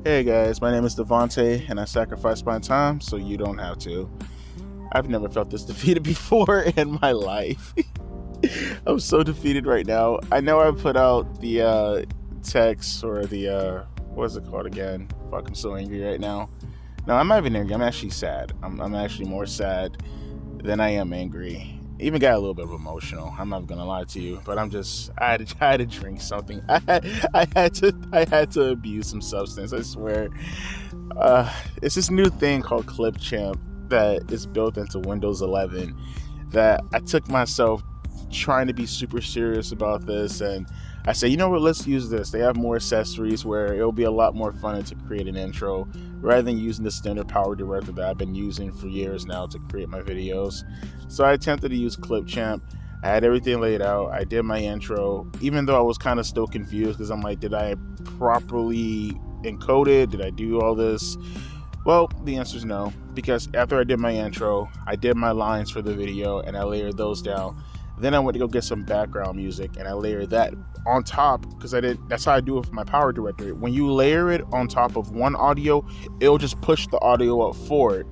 Hey guys, my name is Devontae, and I sacrificed my time so you don't have to. I've never felt this defeated before in my life. I'm so defeated right now. I know I put out the text or the what's it called again? Fuck, I'm so angry right now. No, I'm not even angry. I'm actually sad. I'm actually more sad than I am angry. Even got a little bit of emotional. I'm not gonna lie to you, but I had to drink something. I had to abuse some substance. I swear. It's this new thing called Clipchamp that is built into Windows 11. That I took myself trying to be super serious about this, and I said, you know what? Let's use this. They have more accessories where it'll be a lot more fun to create an intro rather than using the standard power director that I've been using for years now to create my videos. So I attempted to use Clipchamp. I had everything laid out. I did my intro, even though I was kind of still confused because I'm like, did I properly encode it? Did I do all this? Well, the answer is no, because after I did my intro, I did my lines for the video and I layered those down. Then I went to go get some background music and I layered that on top because that's how I do it with my power director. When you layer it on top of one audio, it'll just push the audio up forward.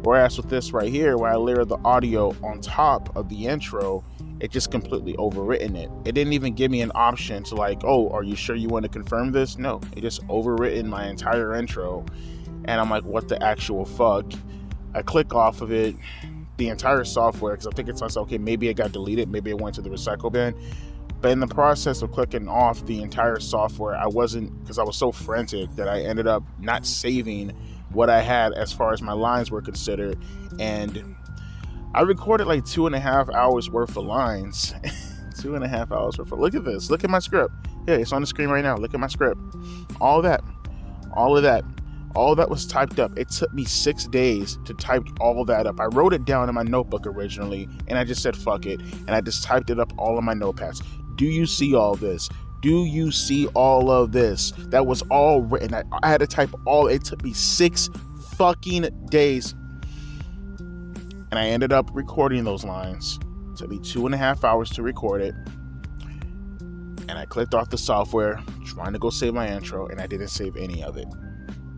Whereas with this right here, where I layer the audio on top of the intro, it just completely overwritten it. It didn't even give me an option to like, oh, are you sure you want to confirm this? No, it just overwritten my entire intro. And I'm like, what the actual fuck? I click off of it, the entire software, because I'm thinking to myself, okay, maybe it got deleted, maybe it went to the recycle bin. But in the process of clicking off the entire software, because I was so frantic that I ended up not saving what I had as far as my lines were considered. And I recorded like 2.5 hours worth of lines. 2.5 hours worth of, look at this, look at my script. Yeah, it's on the screen right now. Look at my script. All of that was typed up. It took me 6 days to type all of that up. I wrote it down in my notebook originally, and I just said, fuck it. And I just typed it up all in my notepads. Do you see all this? Do you see all of this? That was all written. I had to type it took me 6 fucking days. And I ended up recording those lines. It took me 2.5 hours to record it. And I clicked off the software, trying to go save my intro, and I didn't save any of it.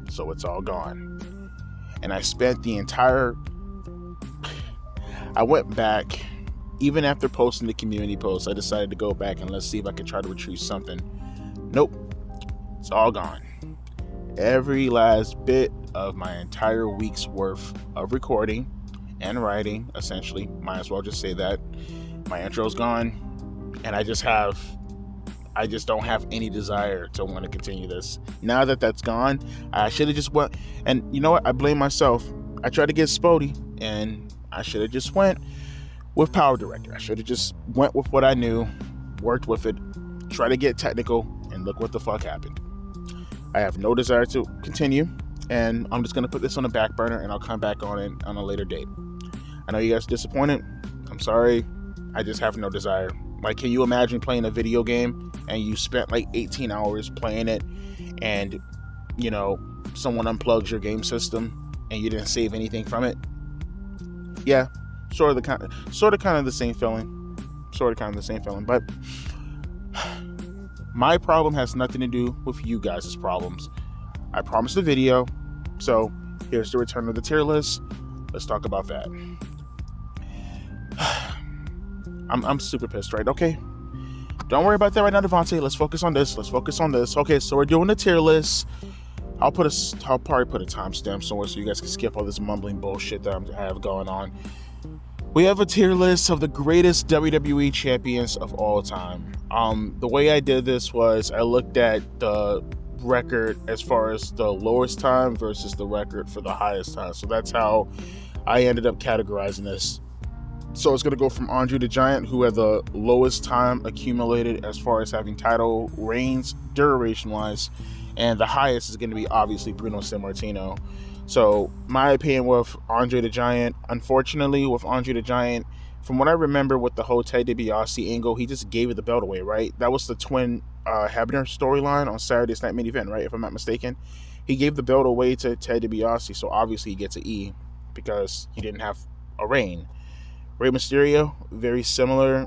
So it's all gone. And I spent I went back, even after posting the community post, I decided to go back and let's see if I could try to retrieve something. Nope, it's all gone. Every last bit of my entire week's worth of recording and writing, essentially, might as well just say that. My intro's gone, and I just don't have any desire to want to continue this. Now that that's gone, I should have just went, and you know what? I blame myself. I tried to get Spody, and I should have just went with Power Director. I should have just went with what I knew, worked with it, tried to get technical, and look what the fuck happened. I have no desire to continue, and I'm just going to put this on the back burner, and I'll come back on it on a later date. I know you guys are disappointed. I'm sorry. I just have no desire. Like, can you imagine playing a video game and you spent like 18 hours playing it and, you know, someone unplugs your game system and you didn't save anything from it? Yeah, sort of kind of the same feeling. But my problem has nothing to do with you guys' problems. I promised a video, so here's the return of the tier list. Let's talk about that. I'm super pissed, right? Okay. Don't worry about that right now, Devontae. Let's focus on this. Okay, so we're doing the tier list. I'll probably put a timestamp somewhere so you guys can skip all this mumbling bullshit that I have going on. We have a tier list of the greatest WWE champions of all time. The way I did this was I looked at the record as far as the lowest time versus the record for the highest time. So that's how I ended up categorizing this. So it's going to go from Andre the Giant, who had the lowest time accumulated as far as having title reigns duration-wise, and the highest is going to be obviously Bruno Sammartino. So my opinion with Andre the Giant, unfortunately with Andre the Giant, from what I remember with the whole Ted DiBiase angle, he just gave it the belt away, right? That was the twin Hebner storyline on Saturday's Night Main Event, right? If I'm not mistaken. He gave the belt away to Ted DiBiase, so obviously he gets an E because he didn't have a reign. Rey Mysterio, very similar.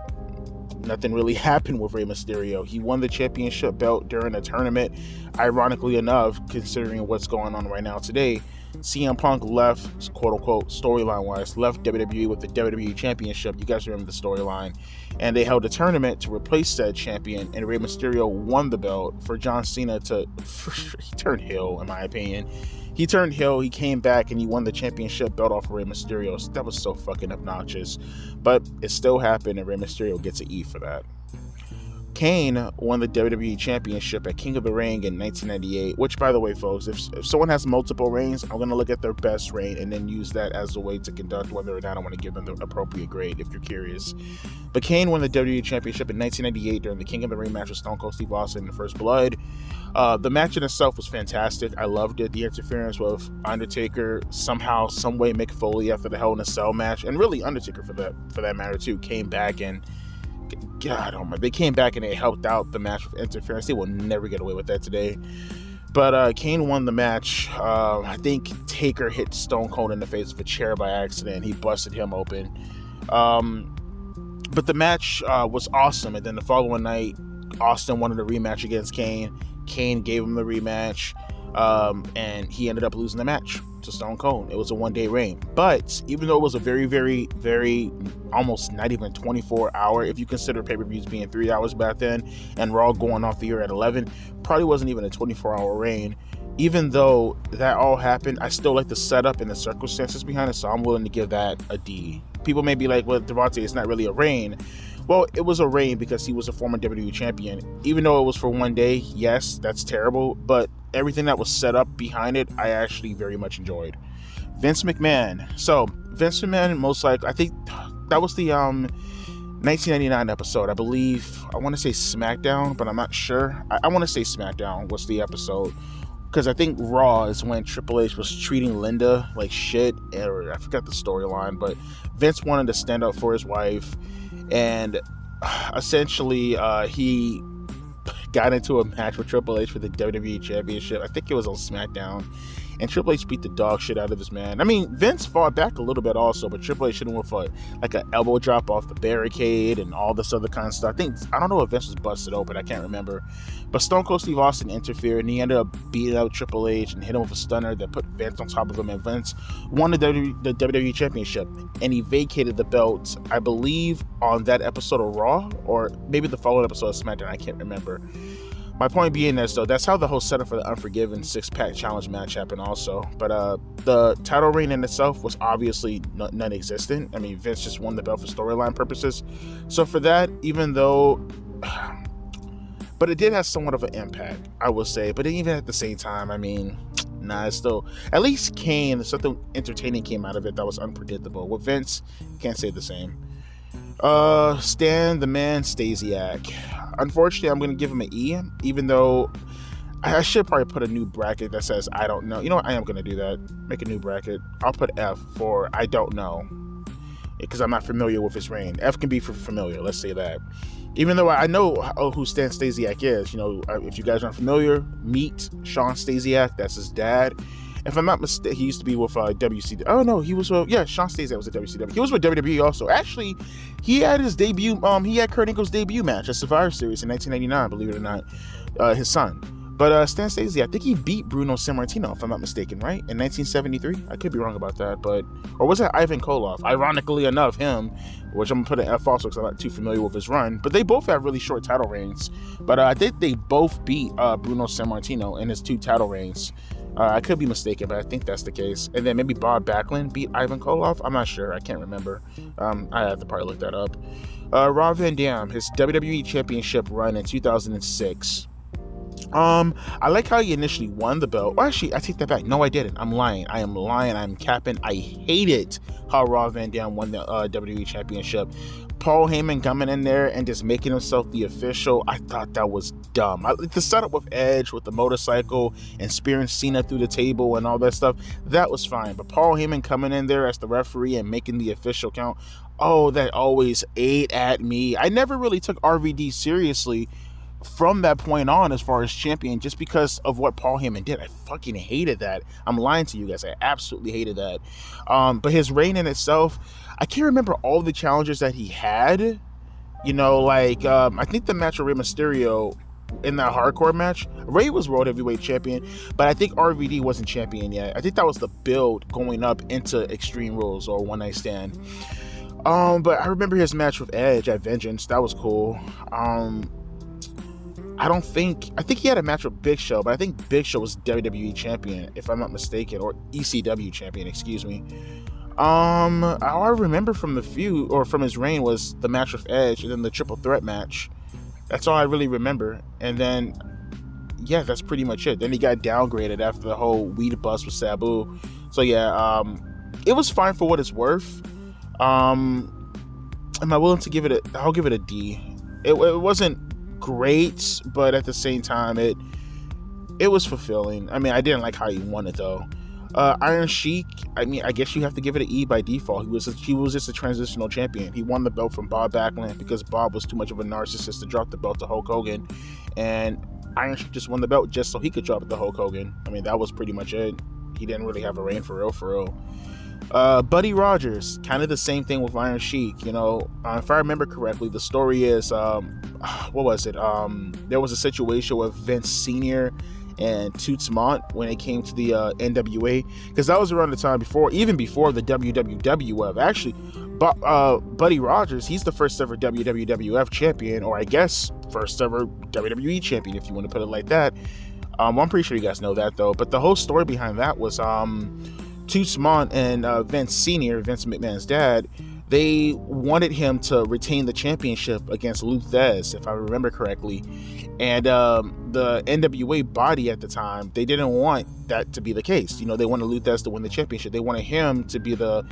Nothing really happened with Rey Mysterio. He won the championship belt during a tournament. Ironically enough, considering what's going on right now today, CM Punk left, quote-unquote, storyline-wise, left WWE with the WWE Championship. You guys remember the storyline. And they held a tournament to replace said champion, and Rey Mysterio won the belt for John Cena to... he turned heel, in my opinion. He turned heel, he came back, and he won the championship belt off of Rey Mysterio. So that was so fucking obnoxious. But it still happened, and Rey Mysterio gets an E for that. Kane won the WWE Championship at King of the Ring in 1998, which, by the way, folks, if someone has multiple reigns, I'm going to look at their best reign and then use that as a way to conduct whether or not I want to give them the appropriate grade, if you're curious. But Kane won the WWE Championship in 1998 during the King of the Ring match with Stone Cold Steve Austin in the First Blood. The match in itself was fantastic. I loved it. The interference with Undertaker, somehow, someway, Mick Foley after the Hell in a Cell match, and really Undertaker for that matter too, came back and God, oh my! They came back and they helped out the match with interference. They will never get away with that today. But Kane won the match. I think Taker hit Stone Cold in the face with a chair by accident. He busted him open. But the match was awesome. And then the following night, Austin wanted a rematch against Kane. Kane gave him the rematch. And he ended up losing the match to Stone Cold. It was a one-day reign. But even though it was a very, very, very, almost not even 24-hour, if you consider pay-per-views being 3 hours back then, and Raw going off the air at 11, probably wasn't even a 24-hour reign. Even though that all happened, I still like the setup and the circumstances behind it, so I'm willing to give that a D. People may be like, well, Devontae, it's not really a reign. Well, it was a reign because he was a former WWE champion. Even though it was for one day, yes, that's terrible, but everything that was set up behind it, I actually very much enjoyed. Vince McMahon. So, Vince McMahon, most likely, I think that was the 1999 episode. I believe, I want to say SmackDown, but I'm not sure. I want to say SmackDown was the episode. Because I think Raw is when Triple H was treating Linda like shit. Or I forgot the storyline, but Vince wanted to stand up for his wife. And essentially, he got into a match with Triple H for the WWE Championship. I think it was on SmackDown. And Triple H beat the dog shit out of his man. I mean, Vince fought back a little bit also, but Triple H hit him with like an elbow drop off the barricade and all this other kind of stuff. I don't know if Vince was busted open. I can't remember. But Stone Cold Steve Austin interfered, and he ended up beating out Triple H and hit him with a stunner that put Vince on top of him. And Vince won the WWE Championship, and he vacated the belt, I believe, on that episode of Raw, or maybe the following episode of SmackDown. I can't remember. My point being is, though, that's how the whole setup for the Unforgiven six-pack challenge match happened also. But the title reign in itself was obviously non-existent. I mean, Vince just won the belt for storyline purposes. So for that, even though... But it did have somewhat of an impact, I will say. But even at the same time, I mean, nah, it's still... At least Kane, something entertaining came out of it that was unpredictable. With Vince, can't say the same. Stan the Man Stasiak. Unfortunately, I'm going to give him an E, even though I should probably put a new bracket that says I don't know. You know what? I am going to do that. Make a new bracket. I'll put F for I don't know, because I'm not familiar with his reign. F can be for familiar. Let's say that. Even though I know who Stan Stasiak is. You know, if you guys aren't familiar, meet Sean Stasiak. That's his dad. If I'm not mistaken, he used to be with WCW. Oh no, he was Sean Stasiak was at WCW. He was with WWE also. Actually, he had his debut. He had Kurt Angle's debut match at Survivor Series in 1999. Believe it or not, his son. But Stan Stasiak, I think he beat Bruno Sammartino, if I'm not mistaken, right? In 1973. I could be wrong about that, or was that Ivan Koloff? Ironically enough, him, which I'm gonna put an F also because I'm not too familiar with his run. But they both have really short title reigns. But I think they both beat Bruno Sammartino in his 2 title reigns. I could be mistaken, but I think that's the case. And then maybe Bob Backlund beat Ivan Koloff. I'm not sure. I can't remember. I have to probably look that up. Rob Van Dam, his WWE Championship run in 2006. I like how he initially won the belt. Well, actually, I take that back. No, I didn't. I'm lying. I am lying. I'm capping. I hated how Rob Van Dam won the WWE Championship. Paul Heyman coming in there and just making himself the official, I thought that was dumb. The setup with Edge, with the motorcycle, and spearing Cena through the table and all that stuff, that was fine. But Paul Heyman coming in there as the referee and making the official count, oh, that always ate at me. I never really took RVD seriously from that point on as far as champion, just because of what Paul Heyman did. I fucking hated that. I'm lying to you guys. I absolutely hated that. But his reign in itself, I can't remember all the challenges that he had. You know, like, I think the match with Rey Mysterio in that hardcore match, Rey was World Heavyweight Champion, but I think RVD wasn't champion yet. I think that was the build going up into Extreme Rules or One Night Stand. But I remember his match with Edge at Vengeance. That was cool. I think he had a match with Big Show, but I think Big Show was WWE champion, if I'm not mistaken, or ECW champion, excuse me. All I remember from the feud, or from his reign, was the match with Edge, and then the triple threat match. That's all I really remember. And then, yeah, that's pretty much it. Then he got downgraded after the whole weed bust with Sabu. So yeah, it was fine for what it's worth. Am I willing to give it I'll give it a D. It wasn't great, but at the same time, it was fulfilling. I mean, I didn't like how he won it though. Iron Sheik, I mean, I guess you have to give it an E by default. He was just a transitional champion. He won the belt from Bob Backlund because Bob was too much of a narcissist to drop the belt to Hulk Hogan, and Iron Sheik just won the belt just so he could drop it to Hulk Hogan. I mean, that was pretty much it. He didn't really have a reign for real. Buddy Rogers, kind of the same thing with Iron Sheik. You know, if I remember correctly, the story is, what was it? There was a situation with Vince Sr. and Toots Mondt when it came to the NWA, because that was around the time even before the WWF. Actually, Buddy Rogers, he's the first ever WWF champion, or I guess first ever WWE champion, if you want to put it like that. I'm pretty sure you guys know that though. But the whole story behind that was Toots Mondt and Vince Sr., Vince McMahon's dad, they wanted him to retain the championship against Lou Thesz, if I remember correctly. And the NWA body at the time, they didn't want that to be the case. You know, they wanted Lou Thesz to win the championship. They wanted him to be the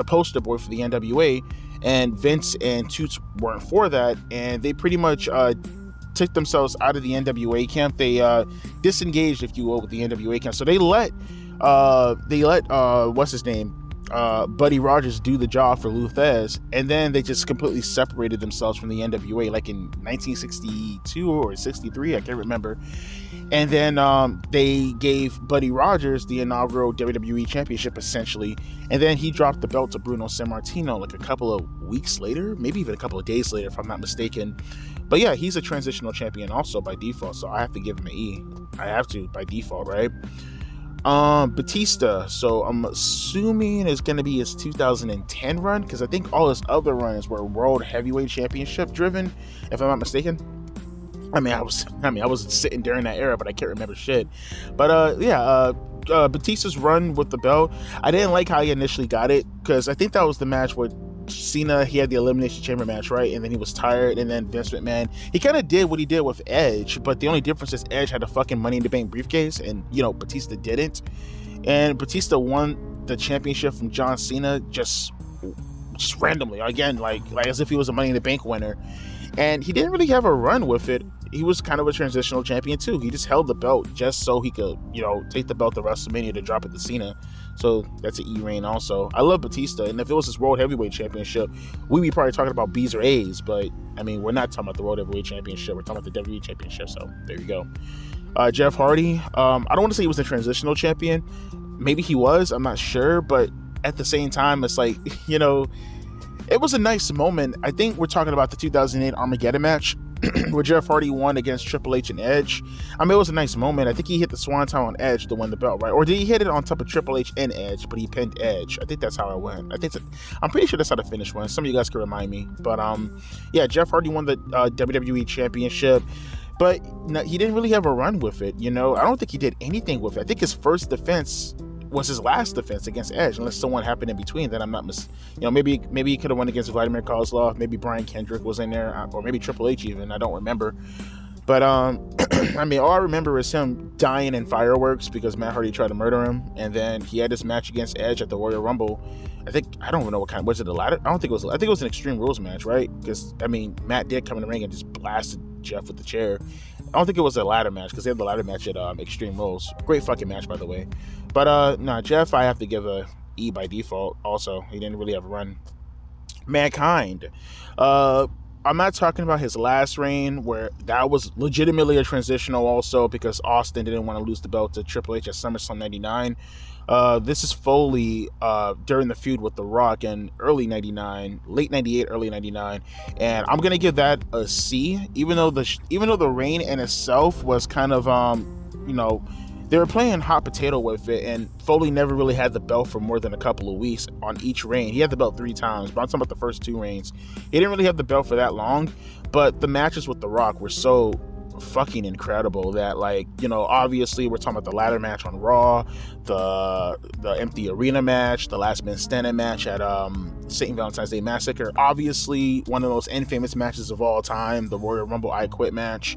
poster boy for the NWA. And Vince and Toots weren't for that, and they pretty much took themselves out of the NWA camp. They disengaged, if you will, with the NWA camp. So they let what's his name, Buddy Rogers, do the job for Lou Thesz, and then they just completely separated themselves from the NWA, like in 1962 or 63, I can't remember. And then they gave Buddy Rogers the inaugural WWE Championship, essentially, and then he dropped the belt to Bruno Sammartino like a couple of weeks later, maybe even a couple of days later, if I'm not mistaken. But yeah, he's a transitional champion also by default, so I have to give him an E. I have to by default, right? Batista, so I'm assuming it's going to be his 2010 run, because I think all his other runs were World Heavyweight Championship driven, if I'm not mistaken. I was sitting during that era, but I can't remember shit. But Batista's run with the belt, I didn't like how he initially got it, because I think that was the match with Cena. He had the Elimination Chamber match, right? And then he was tired, and then Vince McMahon, he kind of did what he did with Edge, but the only difference is Edge had a fucking Money in the Bank briefcase, and, you know, Batista didn't. And Batista won the championship from John Cena just randomly, again, like as if he was a Money in the Bank winner. And he didn't really have a run with it. He was kind of a transitional champion too. He just held the belt just so he could, you know, take the belt to WrestleMania to drop it to Cena. So that's an E reign also. I love Batista, and if it was his World Heavyweight Championship, we'd be probably talking about B's or A's, but I mean, we're not talking about the World Heavyweight Championship, we're talking about the WWE Championship, so there you go. Jeff Hardy, I don't want to say he was a transitional champion. Maybe he was, I'm not sure, but at the same time, it's like, you know, it was a nice moment. I think we're talking about the 2008 Armageddon match where Jeff Hardy won against Triple H and Edge. I mean, it was a nice moment. I think he hit the Swanton on Edge to win the belt, right? Or did he hit it on top of Triple H and Edge, but he pinned Edge? I think that's how it went. I'm pretty sure that's how the finish went. Some of you guys can remind me. But yeah, Jeff Hardy won the WWE Championship, but no, he didn't really have a run with it. You know, I don't think he did anything with it. I think his first defense was his last defense against Edge, unless someone happened in between. Then I'm not maybe he could have won against Vladimir Kozlov, maybe Brian Kendrick was in there, or maybe Triple H even, I don't remember. But I mean, all I remember is him dying in fireworks because Matt Hardy tried to murder him, and then he had this match against Edge at the Royal Rumble. I don't even know what kind. Was it a ladder? I don't think it was. I think it was an Extreme Rules match, right? Because I mean, Matt did come in the ring and just blasted Jeff with the chair. I don't think it was a ladder match because they had the ladder match at Extreme Rules. Great fucking match, by the way. But nah, Jeff, I have to give a E by default. Also, he didn't really have a run. Mankind. I'm not talking about his last reign, where that was legitimately a transitional also because Austin didn't want to lose the belt to Triple H at SummerSlam 99. This is Foley during the feud with The Rock in early 99, late 98, early 99. And I'm going to give that a C, even though the reign in itself was kind of, they were playing hot potato with it, and Foley never really had the belt for more than a couple of weeks on each reign. He had the belt 3 times, but I'm talking about the first 2 reigns. He didn't really have the belt for that long, but the matches with The Rock were so fucking incredible that, obviously we're talking about the ladder match on Raw, the empty arena match, the last man standing match at St. Valentine's Day Massacre, obviously one of the most infamous matches of all time, the Royal Rumble I Quit match.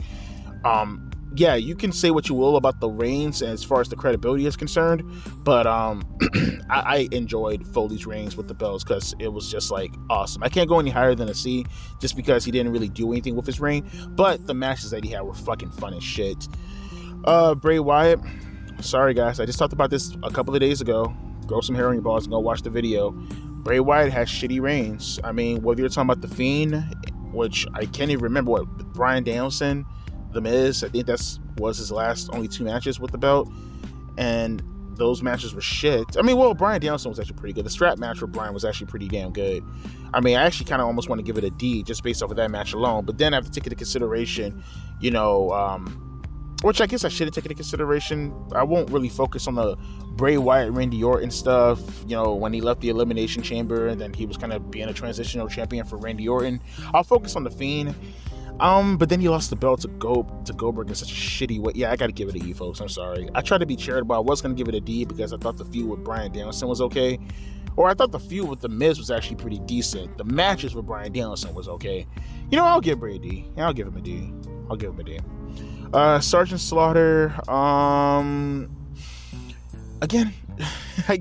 Yeah, you can say what you will about the reigns as far as the credibility is concerned, but I enjoyed Foley's reigns with the belts because it was just awesome. I can't go any higher than a C just because he didn't really do anything with his reign, but the matches that he had were fucking fun as shit. Bray Wyatt, sorry guys, I just talked about this a couple of days ago. Grow some herring balls and go watch the video. Bray Wyatt has shitty reigns. I mean, whether you're talking about The Fiend, which I can't even remember what, Bryan Danielson, The Miz, I think was his last only 2 matches with the belt, and those matches were shit. I mean, well, Bryan Danielson was actually pretty good. The strap match with Bryan was actually pretty damn good. I mean, I actually kind of almost want to give it a D just based off of that match alone, but then I have to take into consideration, which I guess I should have taken into consideration. I won't really focus on the Bray Wyatt, Randy Orton stuff, when he left the Elimination Chamber, and then he was kind of being a transitional champion for Randy Orton. I'll focus on The Fiend. But then he lost the belt to Goldberg in such a shitty way. Yeah, I gotta give it an E, folks. I'm sorry. I tried to be charitable. I was gonna give it a D because I thought the feud with Bryan Danielson was okay. Or I thought the feud with The Miz was actually pretty decent. The matches with Bryan Danielson was okay. I'll give Bray a D. Yeah, I'll give him a D. Sergeant Slaughter, again,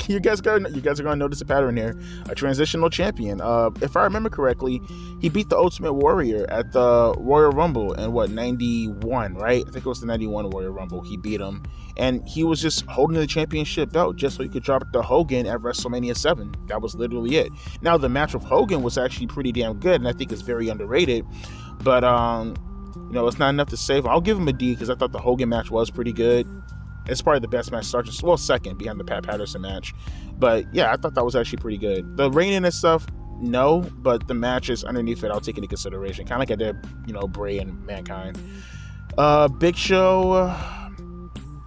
you guys are gonna notice a pattern here. A transitional champion. If I remember correctly, he beat the Ultimate Warrior at the Royal Rumble in 91, right? I think it was the 91 Royal Rumble. He beat him, and he was just holding the championship belt just so he could drop it to Hogan at WrestleMania 7. That was literally it. Now the match with Hogan was actually pretty damn good, and I think it's very underrated. But it's not enough to save him. I'll give him a D because I thought the Hogan match was pretty good. It's probably the best match, second behind the Pat Patterson match. But yeah, I thought that was actually pretty good. The reigning and stuff, no, but the matches underneath it, I'll take into consideration. Kind of like I did, Bray and Mankind. Big Show,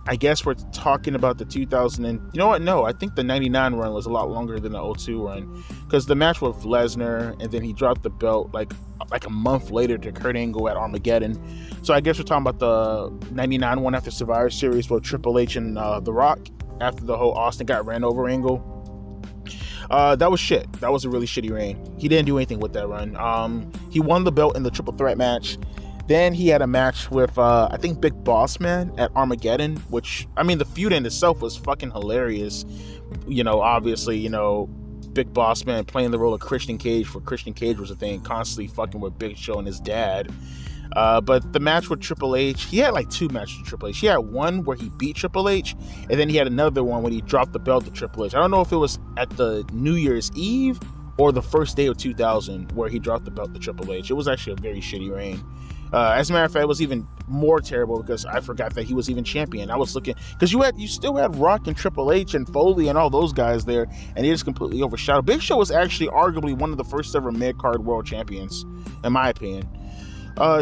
I guess we're talking about the 2000 and, you know what? No, I think the 99 run was a lot longer than the 02 run because the match with Lesnar, and then he dropped the belt like a month later to Kurt Angle at Armageddon. So I guess we're talking about the 99 one after Survivor Series with Triple H and The Rock after the whole Austin got ran over angle. That was shit. That was a really shitty reign. He didn't do anything with that run. He won the belt in the triple threat match. Then he had a match with, I think, Big Boss Man at Armageddon, which, I mean, the feud in itself was fucking hilarious. Obviously, Big Boss Man playing the role of Christian Cage, for Christian Cage was a thing, constantly fucking with Big Show and his dad. But the match with Triple H, he had 2 matches with Triple H. He had one where he beat Triple H, and then he had another one when he dropped the belt to Triple H. I don't know if it was at the New Year's Eve or the first day of 2000 where he dropped the belt to Triple H. It was actually a very shitty reign. As a matter of fact, it was even more terrible because I forgot that he was even champion. I was looking, because you still had Rock and Triple H and Foley and all those guys there, and they just completely overshadowed. Big Show was actually arguably one of the first ever mid-card world champions, in my opinion.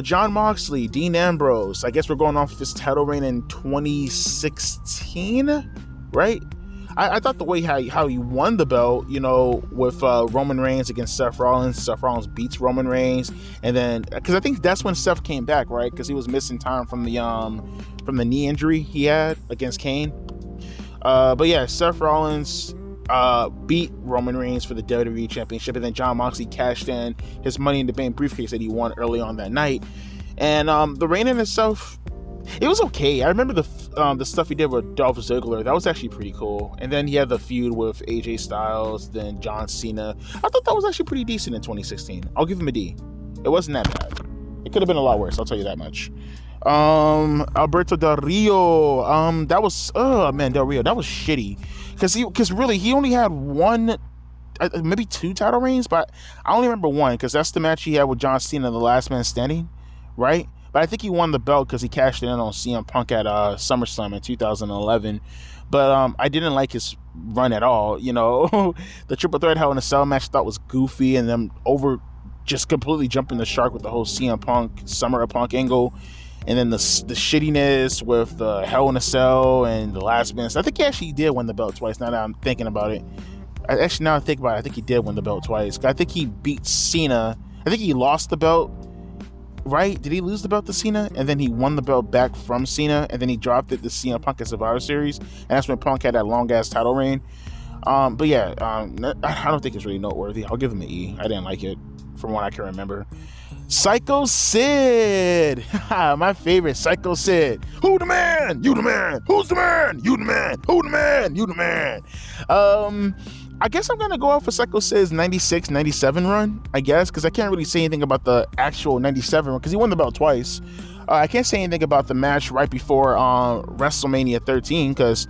Jon Moxley, Dean Ambrose. I guess we're going off this title reign in 2016, right? I thought the way how he won the belt, with Roman Reigns against Seth Rollins. Seth Rollins beats Roman Reigns, and then because I think that's when Seth came back, right? Because he was missing time from the knee injury he had against Kane. But yeah, Seth Rollins beat Roman Reigns for the WWE Championship, and then Jon Moxley cashed in his Money in the Bank briefcase that he won early on that night. And the reign in itself, it was okay. I remember the stuff he did with Dolph Ziggler. That was actually pretty cool. And then he had the feud with AJ Styles, then John Cena. I thought that was actually pretty decent in 2016. I'll give him a D. It wasn't that bad. It could have been a lot worse, I'll tell you that much. Alberto Del Rio. That was Del Rio. That was shitty. Because really he only had one, maybe two title reigns, but I only remember one because that's the match he had with John Cena, the Last Man Standing, right? But I think he won the belt because he cashed it in on CM Punk at SummerSlam in 2011. But I didn't like his run at all. You know, the Triple Threat Hell in a Cell match I thought was goofy, and then just completely jumping the shark with the whole CM Punk Summer of Punk angle. And then the shittiness with the Hell in a Cell and the Last Man. I think he actually did win the belt twice. Now that I'm thinking about it, I think he did win the belt twice. I think he beat Cena. I think he lost the belt. Right? Did he lose the belt to Cena? And then he won the belt back from Cena, and then he dropped it to CM Punk at Survivor Series, and that's when Punk had that long ass title reign. But yeah, I don't think it's really noteworthy. I'll give him an E. I didn't like it from what I can remember. Psycho Sid, my favorite, Psycho Sid. Who the man? You the man. Who's the man? You the man. Who the man? You the man. I guess I'm gonna go off of Psycho Sid's 96, 97 run, I guess, because I can't really say anything about the actual 97 run, because he won the belt twice. I can't say anything about the match right before WrestleMania 13, because,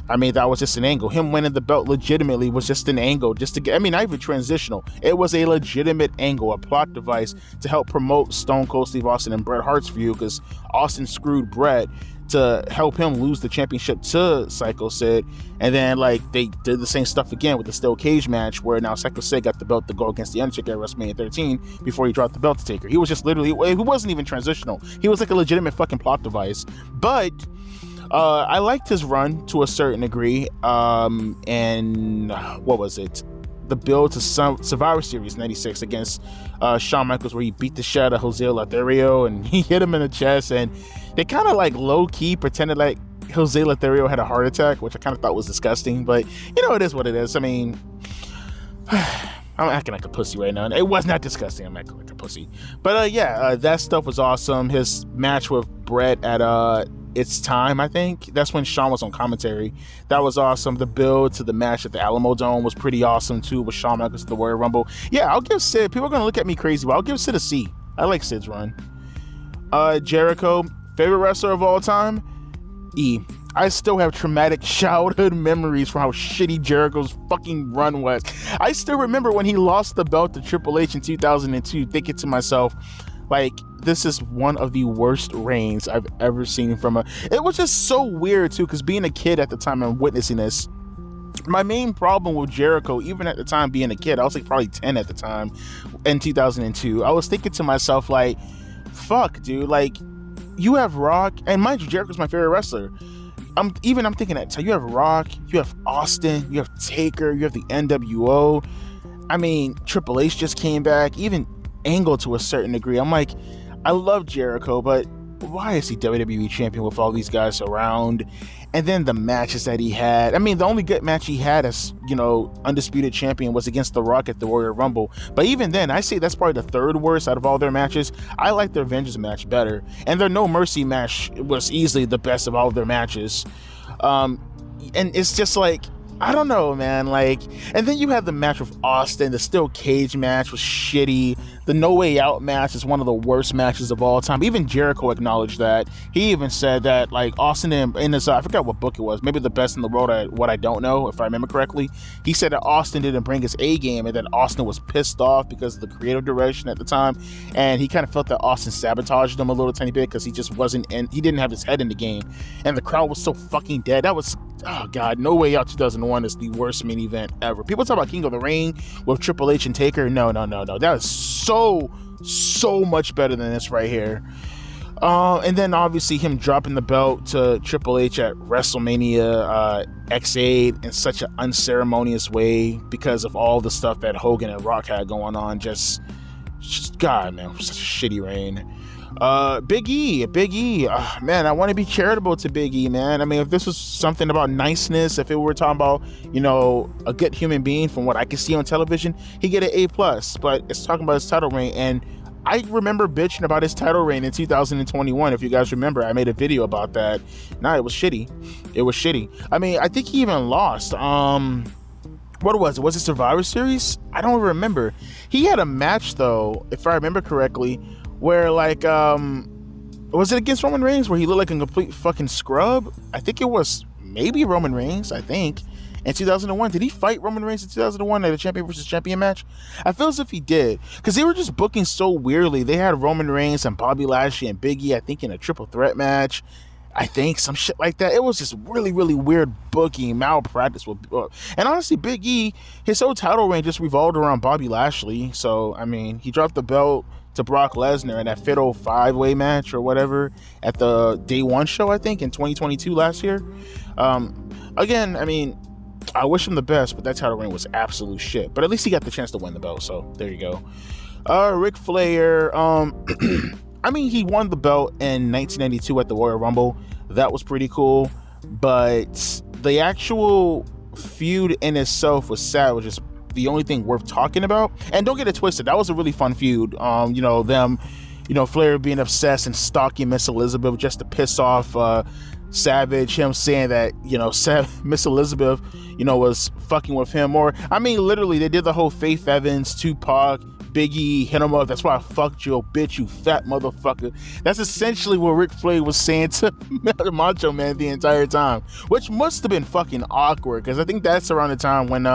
I mean, that was just an angle. Him winning the belt legitimately was just an angle, just to get, I mean, not even transitional. It was a legitimate angle, a plot device to help promote Stone Cold Steve Austin and Bret Hart's feud, because Austin screwed Bret to help him lose the championship to Psycho Sid. And then, like, they did the same stuff again with the steel cage match, where now Psycho Sid got the belt to go against The Undertaker at WrestleMania 13 before he dropped the belt to Taker. He was just literally, he wasn't even transitional. He was like a legitimate fucking plot device. But I liked his run to a certain degree. And what was it? The build to Survivor Series 96 against Shawn Michaels, where he beat the shit out of Jose Lothario and he hit him in the chest, and they kind of like low-key pretended like Jose Lothario had a heart attack, which I kind of thought was disgusting, but you know, it is what it is. I mean, I'm acting like a pussy right now, and it was not disgusting. I'm acting like a pussy. But that stuff was awesome. His match with Bret at It's Time, I think. That's when Shawn was on commentary. That was awesome. The build to the match at the Alamo Dome was pretty awesome too, with Shawn Michaels at the Royal Rumble. Yeah, I'll give Sid, people are gonna look at me crazy, but I'll give Sid a C. I like Sid's run. Jericho, favorite wrestler of all time? E. I still have traumatic childhood memories from how shitty Jericho's fucking run was. I still remember when he lost the belt to Triple H in 2002, thinking to myself, like, this is one of the worst reigns I've ever seen from a... It was just so weird too, because being a kid at the time and witnessing this, my main problem with Jericho, even at the time being a kid, I was like probably 10 at the time in 2002, I was thinking to myself, like, fuck, dude, like, you have Rock, and mind you, Jericho's my favorite wrestler. I'm thinking that you have Rock, you have Austin, you have Taker, you have the NWO. I mean, Triple H just came back, even Angle to a certain degree. I'm like, I love Jericho, but why is he WWE champion with all these guys around? And then the matches that he had. I mean, the only good match he had as, you know, undisputed champion was against The Rock at the Royal Rumble. But even then, I say that's probably the third worst out of all their matches. I like their Avengers match better. And their No Mercy match was easily the best of all of their matches. And it's just like, I don't know, man. Like, and then you have the match with Austin. The steel cage match was shitty. The No Way Out match is one of the worst matches of all time. Even Jericho acknowledged that. He even said that, like, Austin in his, I forgot what book it was, maybe The Best in the World at What I Don't Know, if I remember correctly. He said that Austin didn't bring his A game, and that Austin was pissed off because of the creative direction at the time, and he kind of felt that Austin sabotaged him a little tiny bit because he just wasn't in, he didn't have his head in the game, and the crowd was so fucking dead. That was, oh god, No Way Out 2001 is the worst main event ever. People talk about King of the Ring with Triple H and Taker. No. That is so much better than this right here. And then obviously him dropping the belt to Triple H at WrestleMania X8 in such an unceremonious way because of all the stuff that Hogan and Rock had going on. Just God, man, such a shitty reign. Big E, man, I want to be charitable to Big E, man. I mean, if this was something about niceness, if it were talking about, you know, a good human being from what I can see on television, he'd get an A+, but it's talking about his title reign, and I remember bitching about his title reign in 2021. If you guys remember, I made a video about that. Nah, it was shitty. It was shitty. I mean, I think he even lost. What was it? Was it Survivor Series? I don't remember. He had a match though, if I remember correctly, where like was it against Roman Reigns where he looked like a complete fucking scrub? I think it was maybe Roman Reigns, I think. In 2001, did he fight Roman Reigns in 2001 at a champion versus champion match? I feel as if he did, because they were just booking so weirdly. They had Roman Reigns and Bobby Lashley and Big E, I think, in a triple threat match. I think some shit like that. It was just really, really weird booking, malpractice. And honestly, Big E, his whole title reign just revolved around Bobby Lashley. So, I mean, he dropped the belt to Brock Lesnar in that Fatal 5-Way match or whatever at the Day One show, I think, in 2022 last year. Again, I mean, I wish him the best, but that title reign was absolute shit. But at least he got the chance to win the belt, so there you go. Ric Flair, I mean, he won the belt in 1992 at the Royal Rumble. That was pretty cool. But the actual feud in itself was sad, which is the only thing worth talking about. And don't get it twisted, that was a really fun feud. Flair being obsessed and stalking Miss Elizabeth just to piss off Savage, him saying that, Miss Elizabeth, was fucking with him. Or, I mean, literally, they did the whole Faith Evans, Tupac, Biggie, hit him up. That's why I fucked you, bitch, you fat motherfucker. That's essentially what Ric Flair was saying to Macho Man the entire time, which must have been fucking awkward, because I think that's around the time when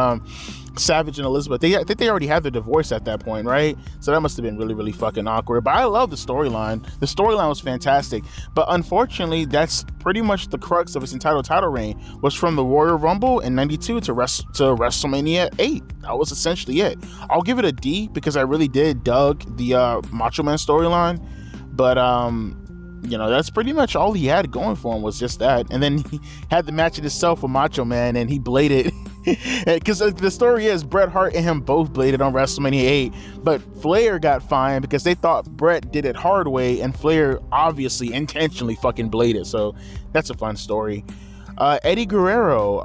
Savage and Elizabeth, I think they already had their divorce at that point, right? So that must have been really, really fucking awkward. But I love the storyline. The storyline was fantastic. But unfortunately, that's pretty much the crux of his entire title reign, was from the Royal Rumble in 92 to WrestleMania 8. That was essentially it. I'll give it a D because I really did dug the Macho Man storyline. But that's pretty much all he had going for him, was just that. And then he had the match in itself with Macho Man, and he bladed. Because the story is Bret Hart and him both bladed on WrestleMania 8, but Flair got fined because they thought Bret did it hard way, and Flair obviously intentionally fucking bladed. So that's a fun story. Eddie Guerrero,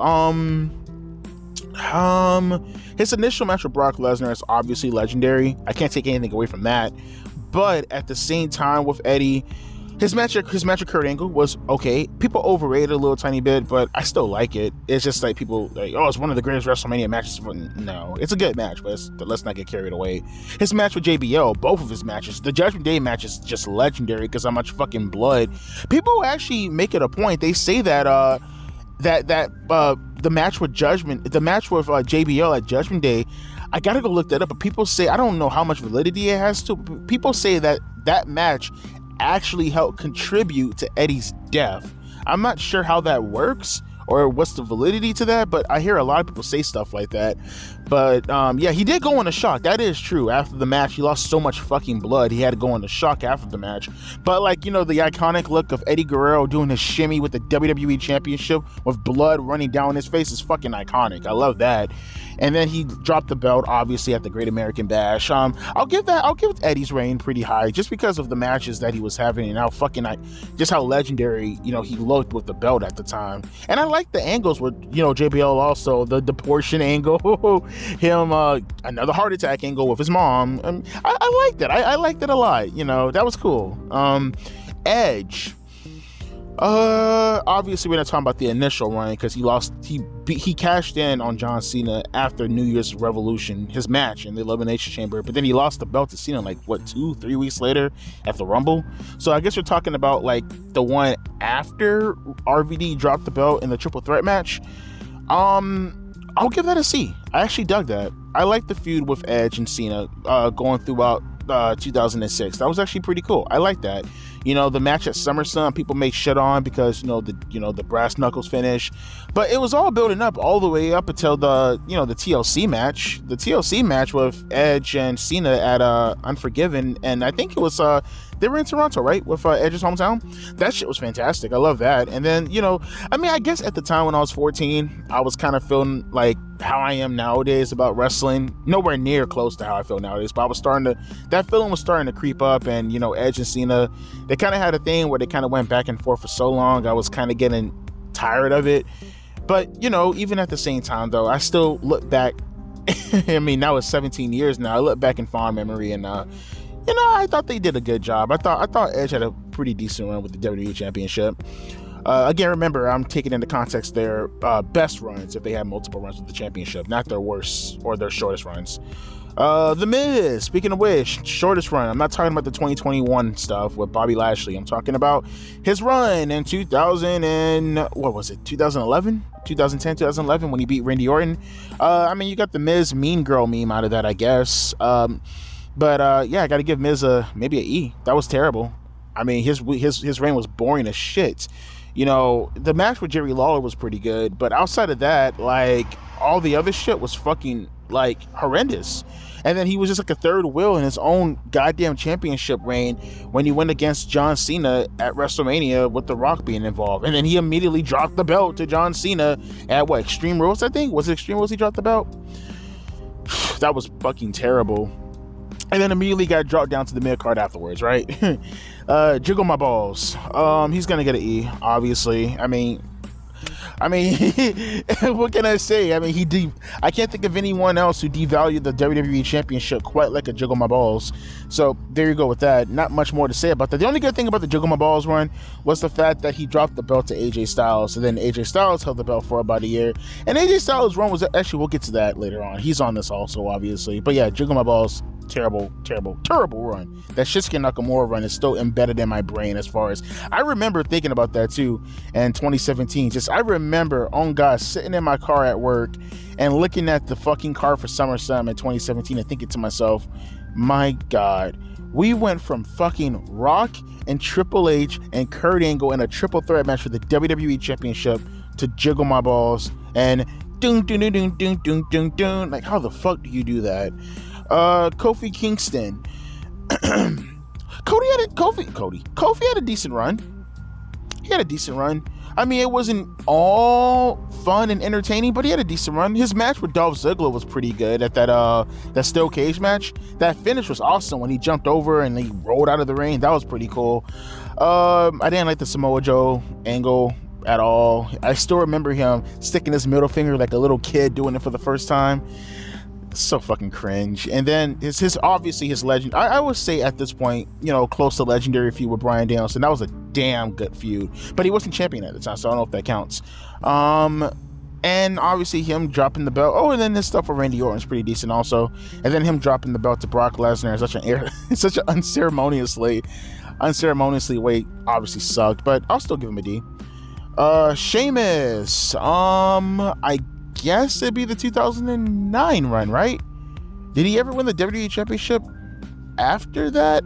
his initial match with Brock Lesnar is obviously legendary. I can't take anything away from that. But at the same time with Eddie, his match with Kurt Angle was okay. People overrated it a little tiny bit, but I still like it. It's just like people like, oh, it's one of the greatest WrestleMania matches. No, it's a good match, but let's not get carried away. His match with JBL, both of his matches, the Judgment Day match is just legendary because how much fucking blood. People actually make it a point. They say that the match with JBL at Judgment Day, I gotta go look that up. But people say, I don't know how much validity it has to. People say that match actually helped contribute to Eddie's death. I'm not sure how that works or what's the validity to that, but I hear a lot of people say stuff like that. But yeah, he did go on a shock. That is true. After the match, he lost so much fucking blood, he had to go on a shock after the match. But the iconic look of Eddie Guerrero doing his shimmy with the WWE Championship with blood running down his face is fucking iconic. I love that. And then he dropped the belt, obviously, at the Great American Bash. I'll give Eddie's reign pretty high, just because of the matches that he was having and how legendary, he looked with the belt at the time. And I like the angles with, JBL also, the portion angle, him, another heart attack angle with his mom. I liked it. I liked it a lot. That was cool. Edge. Obviously we're not talking about the initial run because he cashed in on John Cena after New Year's Revolution, his match in the Elimination Chamber, but then he lost the belt to Cena 2-3 weeks later at the Rumble. So I guess we're talking about the one after RVD dropped the belt in the triple threat match. I'll give that a C. I actually dug that. I like the feud with Edge and Cena going throughout 2006. That was actually pretty cool. I like that. The match at SummerSlam, people make shit on because the brass knuckles finish, but it was all building up all the way up until the TLC match. The TLC match with Edge and Cena at Unforgiven, and I think it was they were in Toronto, right, with Edge's hometown. That shit was fantastic. I love that. And then I guess at the time when I was 14, I was kind of feeling like how I am nowadays about wrestling. Nowhere near close to how I feel nowadays, but that feeling was starting to creep up. And Edge and Cena, they kind of had a thing where they kind of went back and forth for so long. I was kind of getting tired of it. But even at the same time though, I still look back. I mean, now it's 17 years now. I look back in fond memory, and I thought they did a good job. I thought Edge had a pretty decent run with the WWE Championship. Again, remember, I'm taking into context their best runs if they had multiple runs with the championship, not their worst or their shortest runs. The Miz, speaking of which, shortest run. I'm not talking about the 2021 stuff with Bobby Lashley. I'm talking about his run in 2011, 2011 when he beat Randy Orton. You got the Miz Mean Girl meme out of that, I guess. But I got to give Miz maybe an E. That was terrible. I mean, his reign was boring as shit. The match with Jerry Lawler was pretty good, but outside of that, like, all the other shit was fucking, like, horrendous. And then he was just like a third wheel in his own goddamn championship reign when he went against John Cena at WrestleMania with The Rock being involved. And then he immediately dropped the belt to John Cena at Extreme Rules, I think? Was it Extreme Rules he dropped the belt? That was fucking terrible. And then immediately got dropped down to the mid card afterwards, right? Jiggle my balls. He's gonna get an E, obviously. I mean, what can I say? I mean, I can't think of anyone else who devalued the WWE Championship quite like a Jiggle My Balls. So there you go with that. Not much more to say about that. The only good thing about the Jiggle My Balls run was the fact that he dropped the belt to AJ Styles, and then AJ Styles held the belt for about a year. And AJ Styles' run was actually, we'll get to that later on. He's on this also, obviously. But yeah, Jiggle My Balls. Terrible run. That Shinsuke Nakamura run is still embedded in my brain. As far as I remember thinking about that too in 2017. I remember, oh God, sitting in my car at work and looking at the fucking car for SummerSlam in 2017 and thinking to myself, my God, we went from fucking Rock and Triple H and Kurt Angle in a triple threat match for the WWE Championship to Jiggle My Balls and dun dun dun dun dun dun dun dun. Like, how the fuck do you do that? Kofi Kingston. Kofi had a decent run. He had a decent run. I mean, it wasn't all fun and entertaining, but he had a decent run. His match with Dolph Ziggler was pretty good at that steel cage match. That finish was awesome when he jumped over and he rolled out of the ring. That was pretty cool. I didn't like the Samoa Joe angle at all. I still remember him sticking his middle finger like a little kid doing it for the first time. So fucking cringe. And then his obviously his legend, I would say at this point, close to legendary feud with Bryan Danielson. That was a damn good feud, but he wasn't champion at the time, so I don't know if that counts. And obviously him dropping the belt. Oh, and then this stuff with Randy Orton is pretty decent also. And then him dropping the belt to Brock Lesnar in such an unceremoniously way obviously sucked, but I'll still give him a D. Sheamus, I guess it'd be the 2009 run, right? Did he ever win the WWE Championship after that?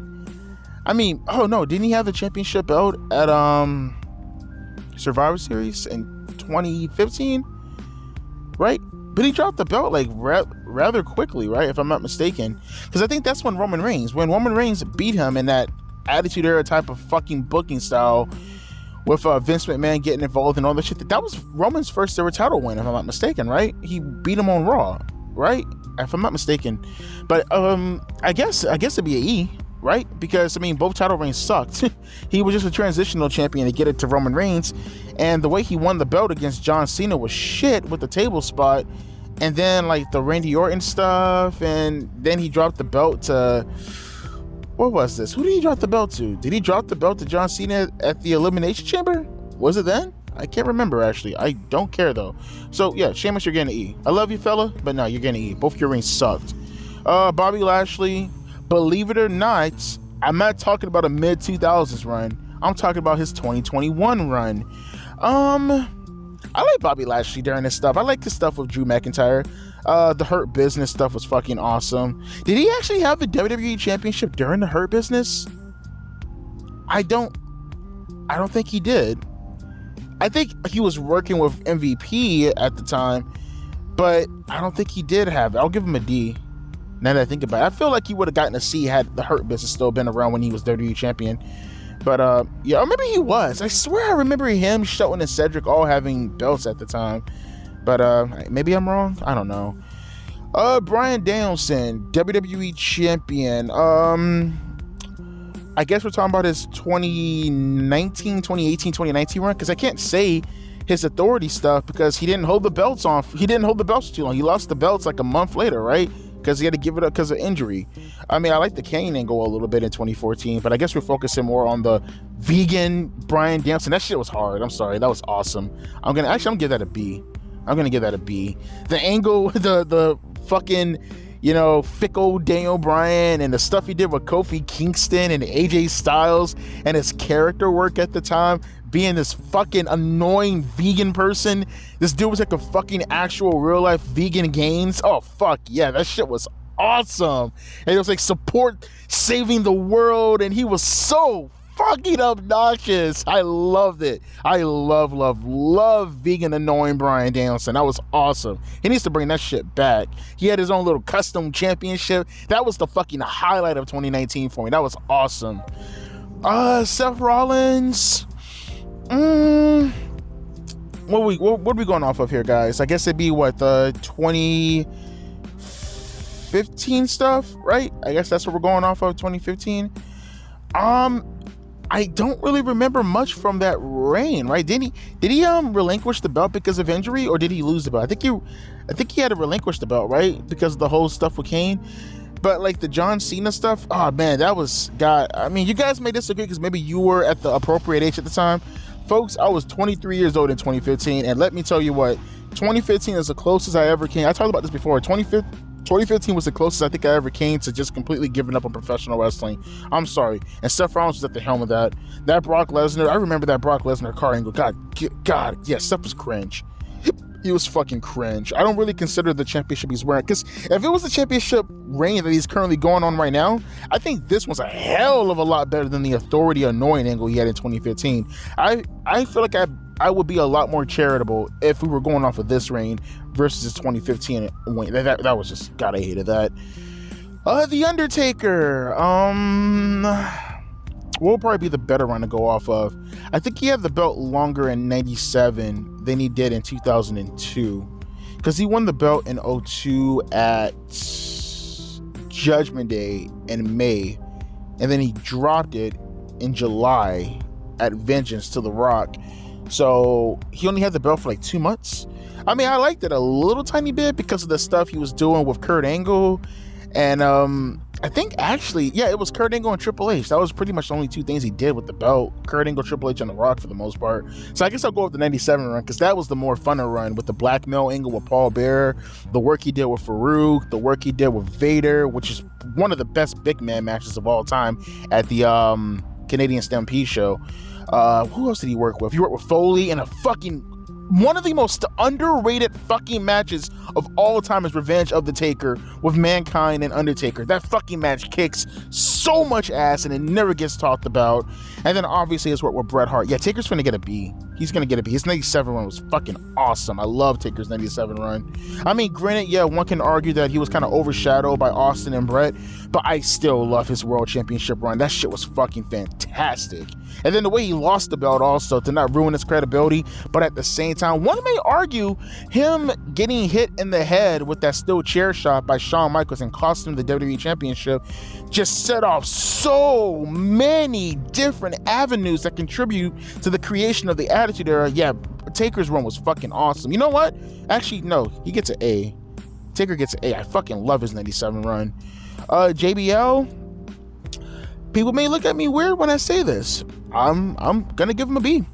I mean, oh no, didn't he have the championship belt at Survivor Series in 2015? Right? But he dropped the belt like rather quickly, right? If I'm not mistaken. Because I think that's when Roman Reigns beat him in that Attitude Era type of fucking booking style with Vince McMahon getting involved and all that shit. That was Roman's first ever title win, if I'm not mistaken, right? He beat him on Raw, right? If I'm not mistaken. But I guess it'd be an E, right? Because, I mean, both title reigns sucked. He was just a transitional champion to get it to Roman Reigns. And the way he won the belt against John Cena was shit with the table spot. And then, like, the Randy Orton stuff. And then he dropped the belt to... What was this? Who did he drop the belt to? Did he drop the belt to John Cena at the Elimination Chamber? Was it then? I can't remember, actually. I don't care, though. So, yeah, Sheamus, you're getting an E. I love you, fella, but no, you're getting an E. Both your rings sucked. Bobby Lashley, believe it or not, I'm not talking about a mid-2000s run. I'm talking about his 2021 run. I like Bobby Lashley during this stuff. I like his stuff with Drew McIntyre. The Hurt Business stuff was fucking awesome. Did he actually have the WWE Championship during the Hurt Business? I don't think he did. I think he was working with MVP at the time, but I don't think he did have it. I'll give him a D. Now that I think about it, I feel like he would have gotten a C had the Hurt Business still been around when he was WWE Champion. But yeah, or maybe he was. I swear I remember him, Shelton, and Cedric all having belts at the time. But maybe I'm wrong. I don't know. Bryan Danielson, WWE Champion. I guess we're talking about his 2018, 2019 run, because I can't say his authority stuff because he didn't hold the belts for too long. He lost the belts like a month later, right? because he had to give it up because of injury. I mean, I like the Kane angle a little bit in 2014, but I guess we're focusing more on the vegan Bryan Danielson. That shit was hard. I'm sorry, that was awesome. I'm gonna give that a B. I'm gonna give that a B. The angle, the fucking, you know, fickle Daniel Bryan and the stuff he did with Kofi Kingston and AJ Styles and his character work at the time, being this fucking annoying vegan person. This dude was like a fucking actual real life vegan Gaines. Oh fuck yeah, that shit was awesome. And it was like support saving the world, and he was so fucking obnoxious. I loved it. I love vegan annoying Bryan Danielson. That was awesome. He needs to bring that shit back. He had his own little custom championship. That was the fucking highlight of 2019 for me. That was awesome. Seth Rollins. What are we going off of here, guys? I guess it'd be what, the 2015 stuff, right? I guess that's what we're going off of, 2015. I don't really remember much from that reign, right? Did he relinquish the belt because of injury, or did he lose the belt? I think he had to relinquish the belt, right? Because of the whole stuff with Kane. But like the John Cena stuff, oh man, that was, God, I mean, you guys may disagree because maybe you were at the appropriate age at the time. Folks, I was 23 years old in 2015, and let me tell you what, 2015 is the closest I ever came. I talked about this before. 2015 was the closest I think I ever came to just completely giving up on professional wrestling. I'm sorry. And Seth Rollins was at the helm of that. That Brock Lesnar, I remember that Brock Lesnar car angle. God, yeah, Seth was cringe. He was fucking cringe. I don't really consider the championship he's wearing, because if it was the championship reign that he's currently going on right now, I think this was a hell of a lot better than the authority annoying angle he had in 2015. I feel like I would be a lot more charitable if we were going off of this reign versus his 2015 win. That was just, God, I hated that. The Undertaker. What will probably be the better run to go off of? I think he had the belt longer in 97 than he did in 2002, because he won the belt in 02 at Judgment Day in May, and then he dropped it in July at Vengeance to The Rock. So he only had the belt for like 2 months. I mean, I liked it a little tiny bit because of the stuff he was doing with Kurt Angle, and I think actually, yeah, it was Kurt Angle and Triple H. That was pretty much the only two things he did with the belt. Kurt Angle, Triple H, and The Rock for the most part. So I guess I'll go with the 97 run, because that was the more funner run, with the blackmail angle with Paul Bearer, the work he did with Farouk, the work he did with Vader, which is one of the best big man matches of all time at the Canadian Stampede show. Who else did he work with? He worked with Foley, and one of the most underrated fucking matches of all time is Revenge of the Taker with Mankind and Undertaker. That fucking match kicks so much ass, and it never gets talked about. And then obviously his work with Bret Hart. Yeah, Taker's gonna get a B. He's gonna get a B. His 97 run was fucking awesome. I love Taker's 97 run. I mean, granted, yeah, one can argue that he was kind of overshadowed by Austin and Bret, but I still love his World Championship run. That shit was fucking fantastic. And then the way he lost the belt also, to not ruin his credibility, but at the same time, one may argue him getting hit in the head with that steel chair shot by Shawn Michaels and cost him the WWE Championship just set off so many different avenues that contribute to the creation of the Attitude Era. Yeah, Taker's run was fucking awesome. You know what? Actually, no, he gets an A. Taker gets an A. I fucking love his 97 run. JBL, people may look at me weird when I say this. I'm gonna give him a B.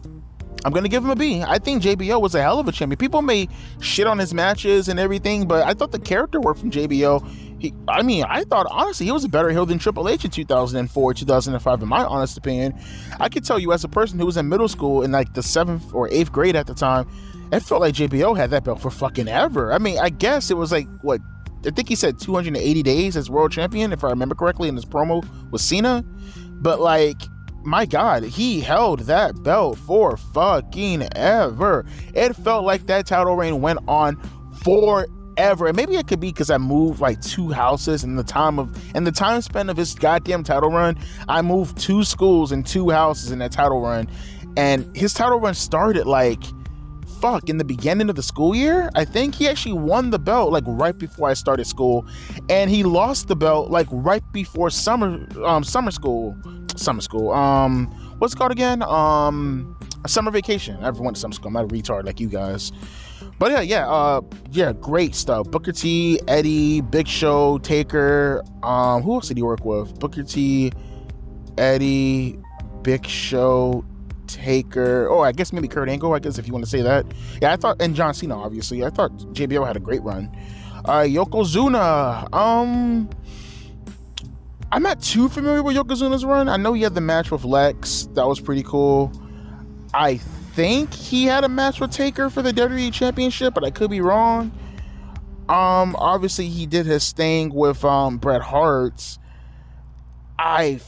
I'm gonna give him a B. I think JBL was a hell of a champion. People may shit on his matches and everything, but I thought the character work from JBL, I thought honestly he was a better heel than Triple H in 2004, 2005, in my honest opinion. I could tell you, as a person who was in middle school in like the 7th or 8th grade at the time, it felt like JBL had that belt for fucking ever. I mean, I guess it was like, what, I think he said 280 days as world champion, if I remember correctly, in his promo with Cena. But like, my God, he held that belt for fucking ever. It felt like that title reign went on forever. And maybe it could be because I moved like 2 houses in the time span of his goddamn title run. I moved 2 schools and 2 houses in that title run. And his title run started like, in the beginning of the school year. I think he actually won the belt like right before I started school, and he lost the belt like right before summer school. What's it called again? Summer vacation. I never went to summer school. I'm not a retard like you guys. But yeah, great stuff. Booker T, Eddie, Big Show, Taker. Who else did he work with? Booker T, Eddie, Big Show, Taker. Oh, I guess maybe Kurt Angle, I guess, if you want to say that. Yeah, I thought, and John Cena, obviously. I thought JBL had a great run. Yokozuna. I'm not too familiar with Yokozuna's run. I know he had the match with Lex. That was pretty cool. I think he had a match with Taker for the WWE Championship, but I could be wrong. Obviously he did his thing with Bret Hart. I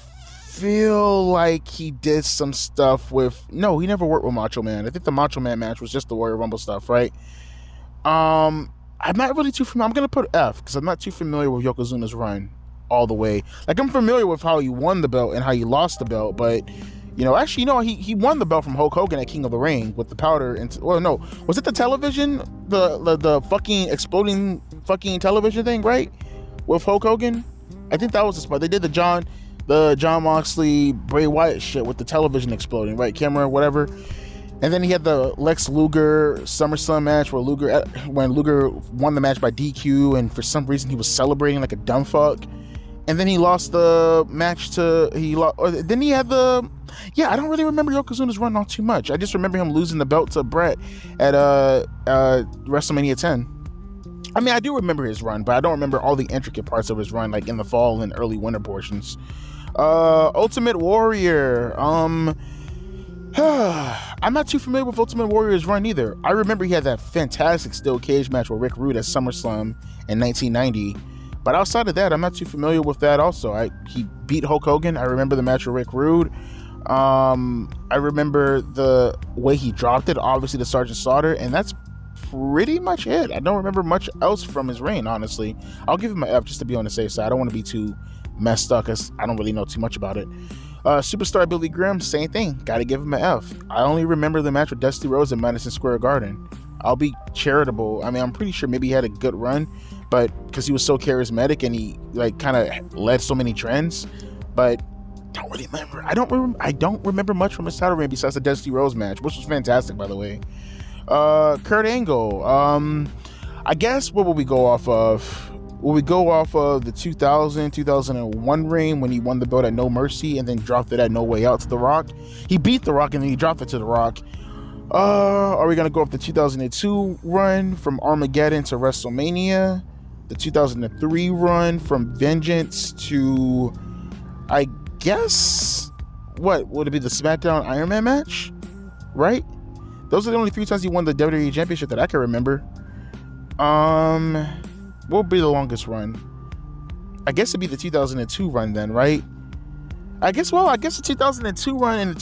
feel like he did some stuff with... No, he never worked with Macho Man. I think the Macho Man match was just the Royal Rumble stuff, right? I'm not really too familiar. I'm going to put F because I'm not too familiar with Yokozuna's run all the way. Like, I'm familiar with how he won the belt and how he lost the belt, but, you know, actually, no, he won the belt from Hulk Hogan at King of the Ring with the powder. And, well, no, was it the television? The fucking exploding fucking television thing, right? With Hulk Hogan? I think that was the spot. They did the John Moxley, Bray Wyatt shit with the television exploding, right? Camera, whatever. And then he had the Lex Luger SummerSlam match where when Luger won the match by DQ, and for some reason he was celebrating like a dumb fuck. And then he lost the match to... Then he had the... Yeah, I don't really remember Yokozuna's run all too much. I just remember him losing the belt to Bret at WrestleMania 10. I mean, I do remember his run, but I don't remember all the intricate parts of his run, like in the fall and early winter portions. Ultimate Warrior. I'm not too familiar with Ultimate Warrior's run either. I remember he had that fantastic steel cage match with Rick Rude at SummerSlam in 1990. But outside of that, I'm not too familiar with that also. He beat Hulk Hogan. I remember the match with Rick Rude. I remember the way he dropped it, obviously the Sergeant Slaughter, and that's pretty much it. I don't remember much else from his reign, honestly. I'll give him an F just to be on the safe side. I don't want to be too messed up because I don't really know too much about it. Superstar Billy Graham, same thing. Gotta give him an F. I only remember the match with Dusty Rhodes at Madison Square Garden. I'll be charitable. I mean, I'm pretty sure maybe he had a good run, but because he was so charismatic and he like kind of led so many trends, but don't really remember. I don't remember much from his title reign besides the Dusty Rhodes match, which was fantastic, by the way. Kurt Angle. I guess what will we go off of? Will we go off of the 2001 reign when he won the belt at No Mercy and then dropped it at No Way Out to The Rock? He beat The Rock and then he dropped it to The Rock. Are we gonna go off the 2002 run from Armageddon to WrestleMania? The 2003 run from Vengeance to, I guess, what would it be, the SmackDown Iron Man match? Right? Those are the only 3 times he won the WWE Championship that I can remember. What would be the longest run? I guess it'd be the 2002 run then, right? I guess the 2002 run and the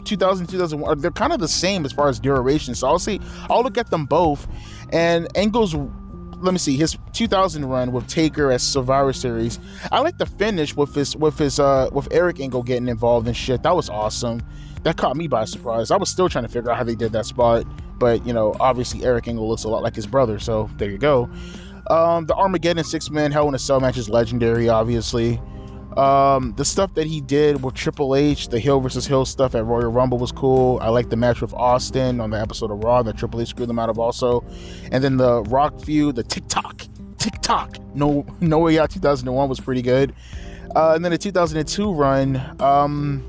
2001, they're kind of the same as far as duration. So I'll look at them both. And Angle's, let me see, his 2000 run with Taker as Survivor Series. I like the finish with Eric Angle getting involved and shit. That was awesome. That caught me by surprise. I was still trying to figure out how they did that spot, but you know, obviously Eric Angle looks a lot like his brother, so there you go. The Armageddon 6-man Hell in a Cell match is legendary, obviously. The stuff that he did with Triple H, the heel versus heel stuff at Royal Rumble was cool. I like the match with Austin on the episode of Raw that Triple H screwed them out of also. And then the Rock feud, the TikTok, No Way Out 2001 was pretty good. And then the 2002 run,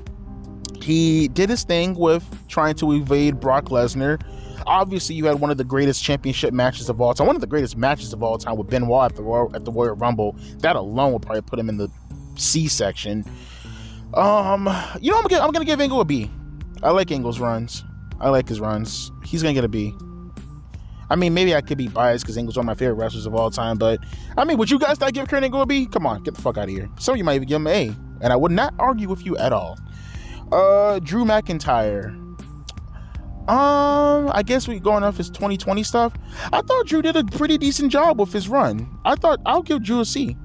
he did his thing with trying to evade Brock Lesnar. Obviously, you had one of the greatest championship matches of all time, one of the greatest matches of all time with Benoit at the Royal Rumble. That alone would probably put him in the C section. You know, I'm gonna give Angle a B. I like Angle's runs. I like his runs. He's gonna get a B. I mean, maybe I could be biased because Angle's one of my favorite wrestlers of all time, but I mean, would you guys not give Kurt Angle a B? Come on, get the fuck out of here. Some of you might even give him an A, and I would not argue with you at all. Drew McIntyre. I guess we're going off his 2020 stuff. I thought Drew did a pretty decent job with his run. I'll give Drew a C.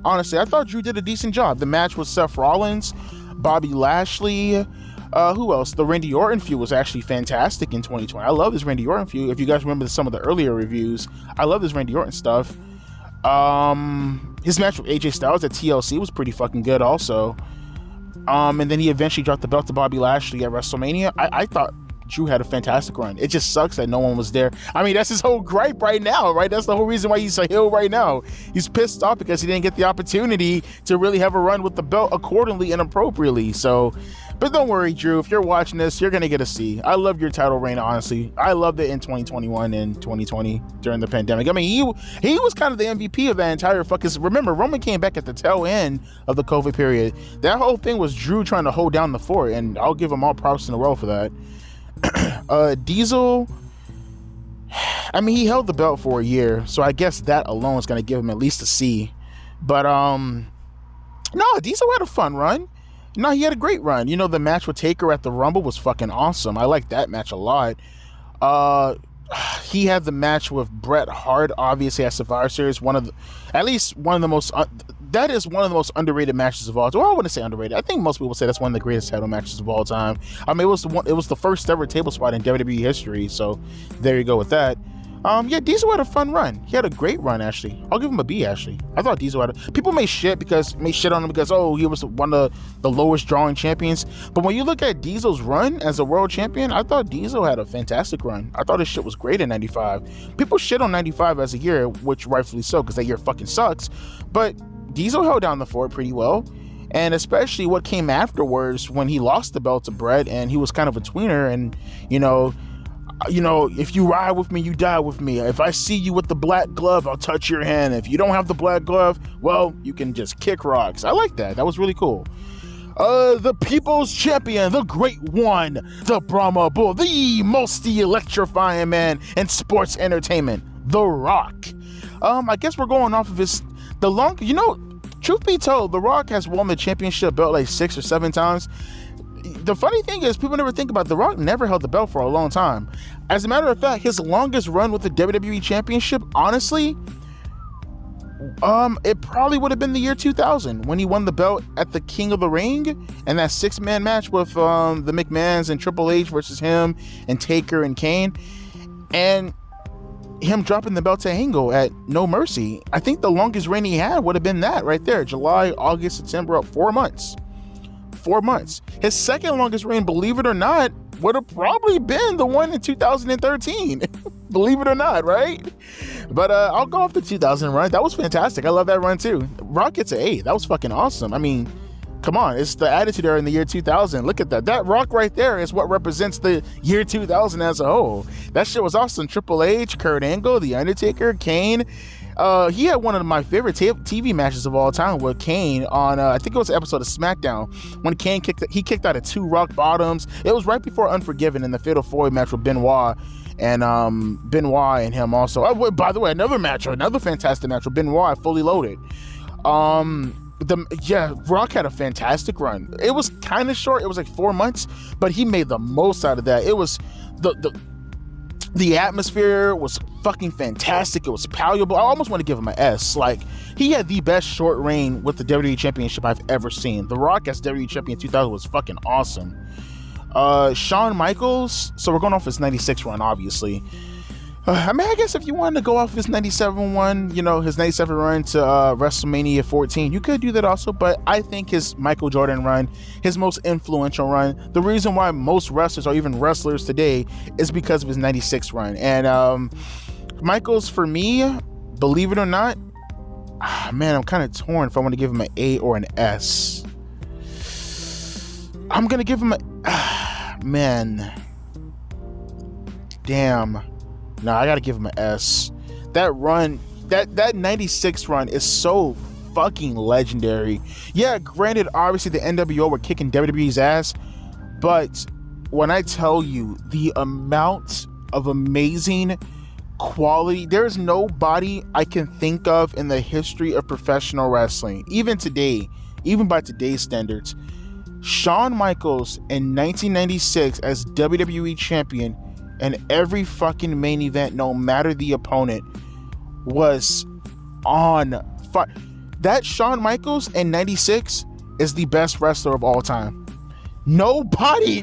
Honestly, I thought Drew did a decent job. The match with Seth Rollins, Bobby Lashley, who else? The Randy Orton feud was actually fantastic in 2020. I love this Randy Orton feud. If you guys remember some of the earlier reviews, I love this Randy Orton stuff. His match with AJ Styles at TLC was pretty fucking good also. And then he eventually dropped the belt to Bobby Lashley at WrestleMania. I thought Drew had a fantastic run. It just sucks that no one was there. I mean, that's his whole gripe right now, right? That's the whole reason why he's a heel right now. He's pissed off because he didn't get the opportunity to really have a run with the belt accordingly and appropriately. So, but don't worry, Drew. If you're watching this, you're going to get a C. I love your title reign, honestly. I loved it in 2021 and 2020 during the pandemic. I mean, he was kind of the MVP of that entire fucking... Remember, Roman came back at the tail end of the COVID period. That whole thing was Drew trying to hold down the fort, and I'll give him all props in the world for that. Diesel... I mean, he held the belt for a year, so I guess that alone is going to give him at least a C. But, no, Diesel had a fun run. No, he had a great run. You know, the match with Taker at the Rumble was fucking awesome. I like that match a lot. He had the match with Bret Hart, obviously, at Survivor Series. That is one of the most underrated matches of all time. Well, I wouldn't say underrated. I think most people say that's one of the greatest title matches of all time. I mean, it was the first ever table spot in WWE history. So there you go with that. Yeah, Diesel had a fun run. He had a great run, actually. I'll give him a B, actually. I thought Diesel people may shit on him because, oh, he was one of the lowest drawing champions. But when you look at Diesel's run as a world champion, I thought Diesel had a fantastic run. I thought his shit was great in 95. People shit on 95 as a year, which rightfully so, because that year fucking sucks. But Diesel held down the fort pretty well. And especially what came afterwards when he lost the belt to Bret and he was kind of a tweener and, you know, if you ride with me, you die with me. If I see you with the black glove, I'll touch your hand. If you don't have the black glove, well, you can just kick rocks. I like that. That was really cool. The people's champion, the great one, the Brahma Bull, the most electrifying man in sports entertainment, The Rock. I guess we're going off of truth be told, The Rock has won the championship belt like 6 or 7 times. The funny thing is, people never think about The Rock never held the belt for a long time. As a matter of fact, his longest run with the WWE Championship, honestly, it probably would have been the year 2000 when he won the belt at the King of the Ring and that 6-man match with the McMahons and Triple H versus him and Taker and Kane, and him dropping the belt to Angle at No Mercy. I think the longest reign he had would have been that right there, July, August, September, 4 months. 4 months. His second longest reign, believe it or not, would have probably been the one in 2013. Believe it or not, right? But I'll go off the 2000 run. That was fantastic. I love that run too. Rock gets an A. That was fucking awesome. I mean, come on. It's the attitude era in the year 2000. Look at that. That Rock right there is what represents the year 2000 as a whole. That shit was awesome. Triple H, Kurt Angle, The Undertaker, Kane. He had one of my favorite TV matches of all time with Kane on, I think it was an episode of SmackDown, when Kane kicked out of 2 rock bottoms. It was right before Unforgiven in the Fatal 4-Way match with Benoit and him also. Oh, by the way, another fantastic match with Benoit, Fully Loaded. Rock had a fantastic run. It was kind of short. It was like 4 months, but he made the most out of that. It was the atmosphere was fucking fantastic. It was palatable. I almost want to give him an S. Like, he had the best short reign with the WWE Championship I've ever seen. The Rock as WWE Champion 2000 was fucking awesome. Shawn Michaels, so we're going off his 96 run, obviously. I mean, I guess if you wanted to go off his 97 one, his 97 run to WrestleMania 14, you could do that also, but I think his Michael Jordan run, his most influential run, the reason why most wrestlers or even wrestlers today is because of his 96 run. And Michaels, for me, believe it or not, man, I'm kind of torn if I want to give him an A or an S. I'm going to give him damn. No, I gotta give him an S. That run, that 96 run is so fucking legendary. Yeah, granted, obviously the NWO were kicking WWE's ass, but when I tell you the amount of amazing quality, there's nobody I can think of in the history of professional wrestling, even today, even by today's standards. Shawn Michaels in 1996 as WWE champion, and every fucking main event, no matter the opponent, was on fire. That Shawn Michaels in 96 is the best wrestler of all time. Nobody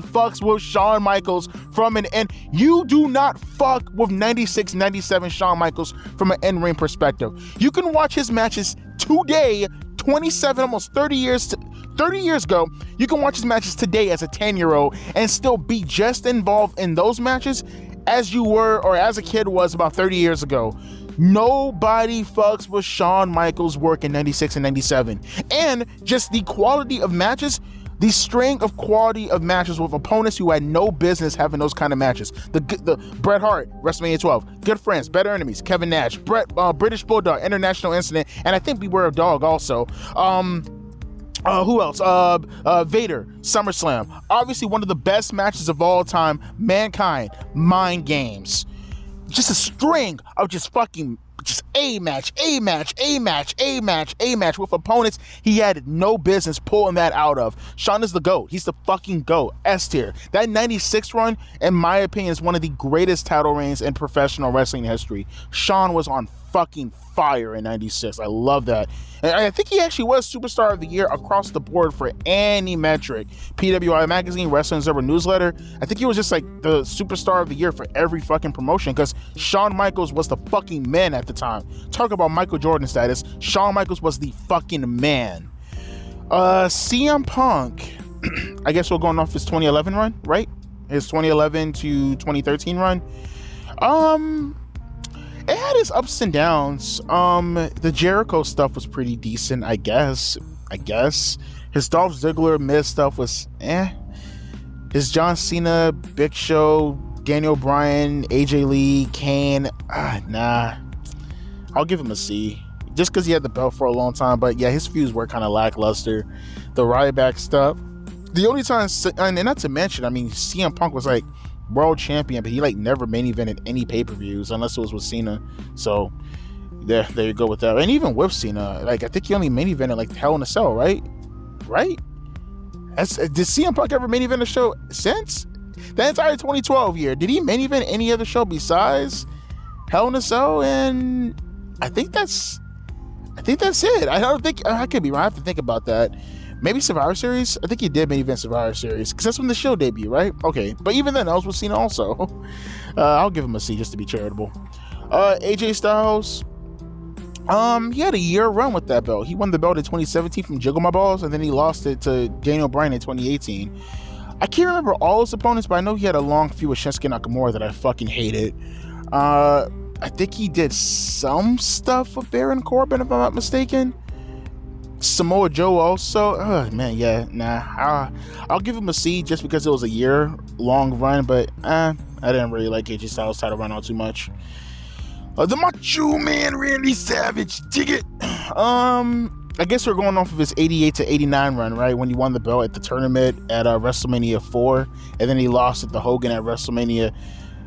fucks with Shawn Michaels from an end. You do not fuck with 96, 97 Shawn Michaels from an in-ring perspective. You can watch his matches today, 27, almost 30 years ago, you can watch his matches today as a 10-year-old and still be just involved in those matches as you were, or as a kid was about 30 years ago. Nobody fucks with Shawn Michaels' work in 96 and 97. And just the quality of matches, the string of quality of matches with opponents who had no business having those kind of matches. The Bret Hart, WrestleMania 12, Good Friends, Better Enemies, Kevin Nash, British Bulldog, International Incident, and I think Beware of Dog also. Who else? Vader, SummerSlam. Obviously one of the best matches of all time, Mankind, Mind Games. Just a string of just a match with opponents he had no business pulling that out of. Shawn is the GOAT. He's the fucking GOAT. S tier. That 96 run, in my opinion, is one of the greatest title reigns in professional wrestling history. Shawn was on fucking fire in 96. I love that. And I think he actually was Superstar of the Year across the board for any metric. PWI Magazine, Wrestling Observer Newsletter. I think he was just like the Superstar of the Year for every fucking promotion, because Shawn Michaels was the fucking man at the time. Talk about Michael Jordan status. Shawn Michaels was the fucking man. CM Punk, I guess we're going off his 2011 run, right? His 2011 to 2013 run. It had its ups and downs. The Jericho stuff was pretty decent, I guess. His Dolph Ziggler Miz stuff was His John Cena, Big Show, Daniel Bryan, AJ Lee, Kane, nah. I'll give him a C. Just because he had the belt for a long time. But yeah, his feuds were kind of lackluster. The Ryback stuff. The only time, and not to mention, I mean, CM Punk was like world champion, but he like never main evented any pay-per-views unless it was with Cena. So there you go with that. And even with Cena, like I think he only main evented like Hell in a Cell, right? Did CM Punk ever main event a show since the entire 2012 year? Did he main event any other show besides Hell in a Cell? And I think that's it. I could be wrong. I have to think about that. Maybe Survivor Series? I think he did main event Survivor Series, because that's when the show debuted, right? Okay, but even then, I was with Cena also. I'll give him a C just to be charitable. AJ Styles, he had a year run with that belt. He won the belt in 2017 from Jiggle My Balls, and then he lost it to Daniel Bryan in 2018. I can't remember all his opponents, but I know he had a long feud with Shinsuke Nakamura that I fucking hated. I think he did some stuff with Baron Corbin, if I'm not mistaken. Samoa Joe also. I'll give him a C just because it was a year long run, but I didn't really like AJ Styles' title run all too much. The Macho Man Randy Savage, dig it. I guess we're going off of his 88 to 89 run, right? When he won the belt at the tournament at WrestleMania 4, and then he lost it to Hogan at WrestleMania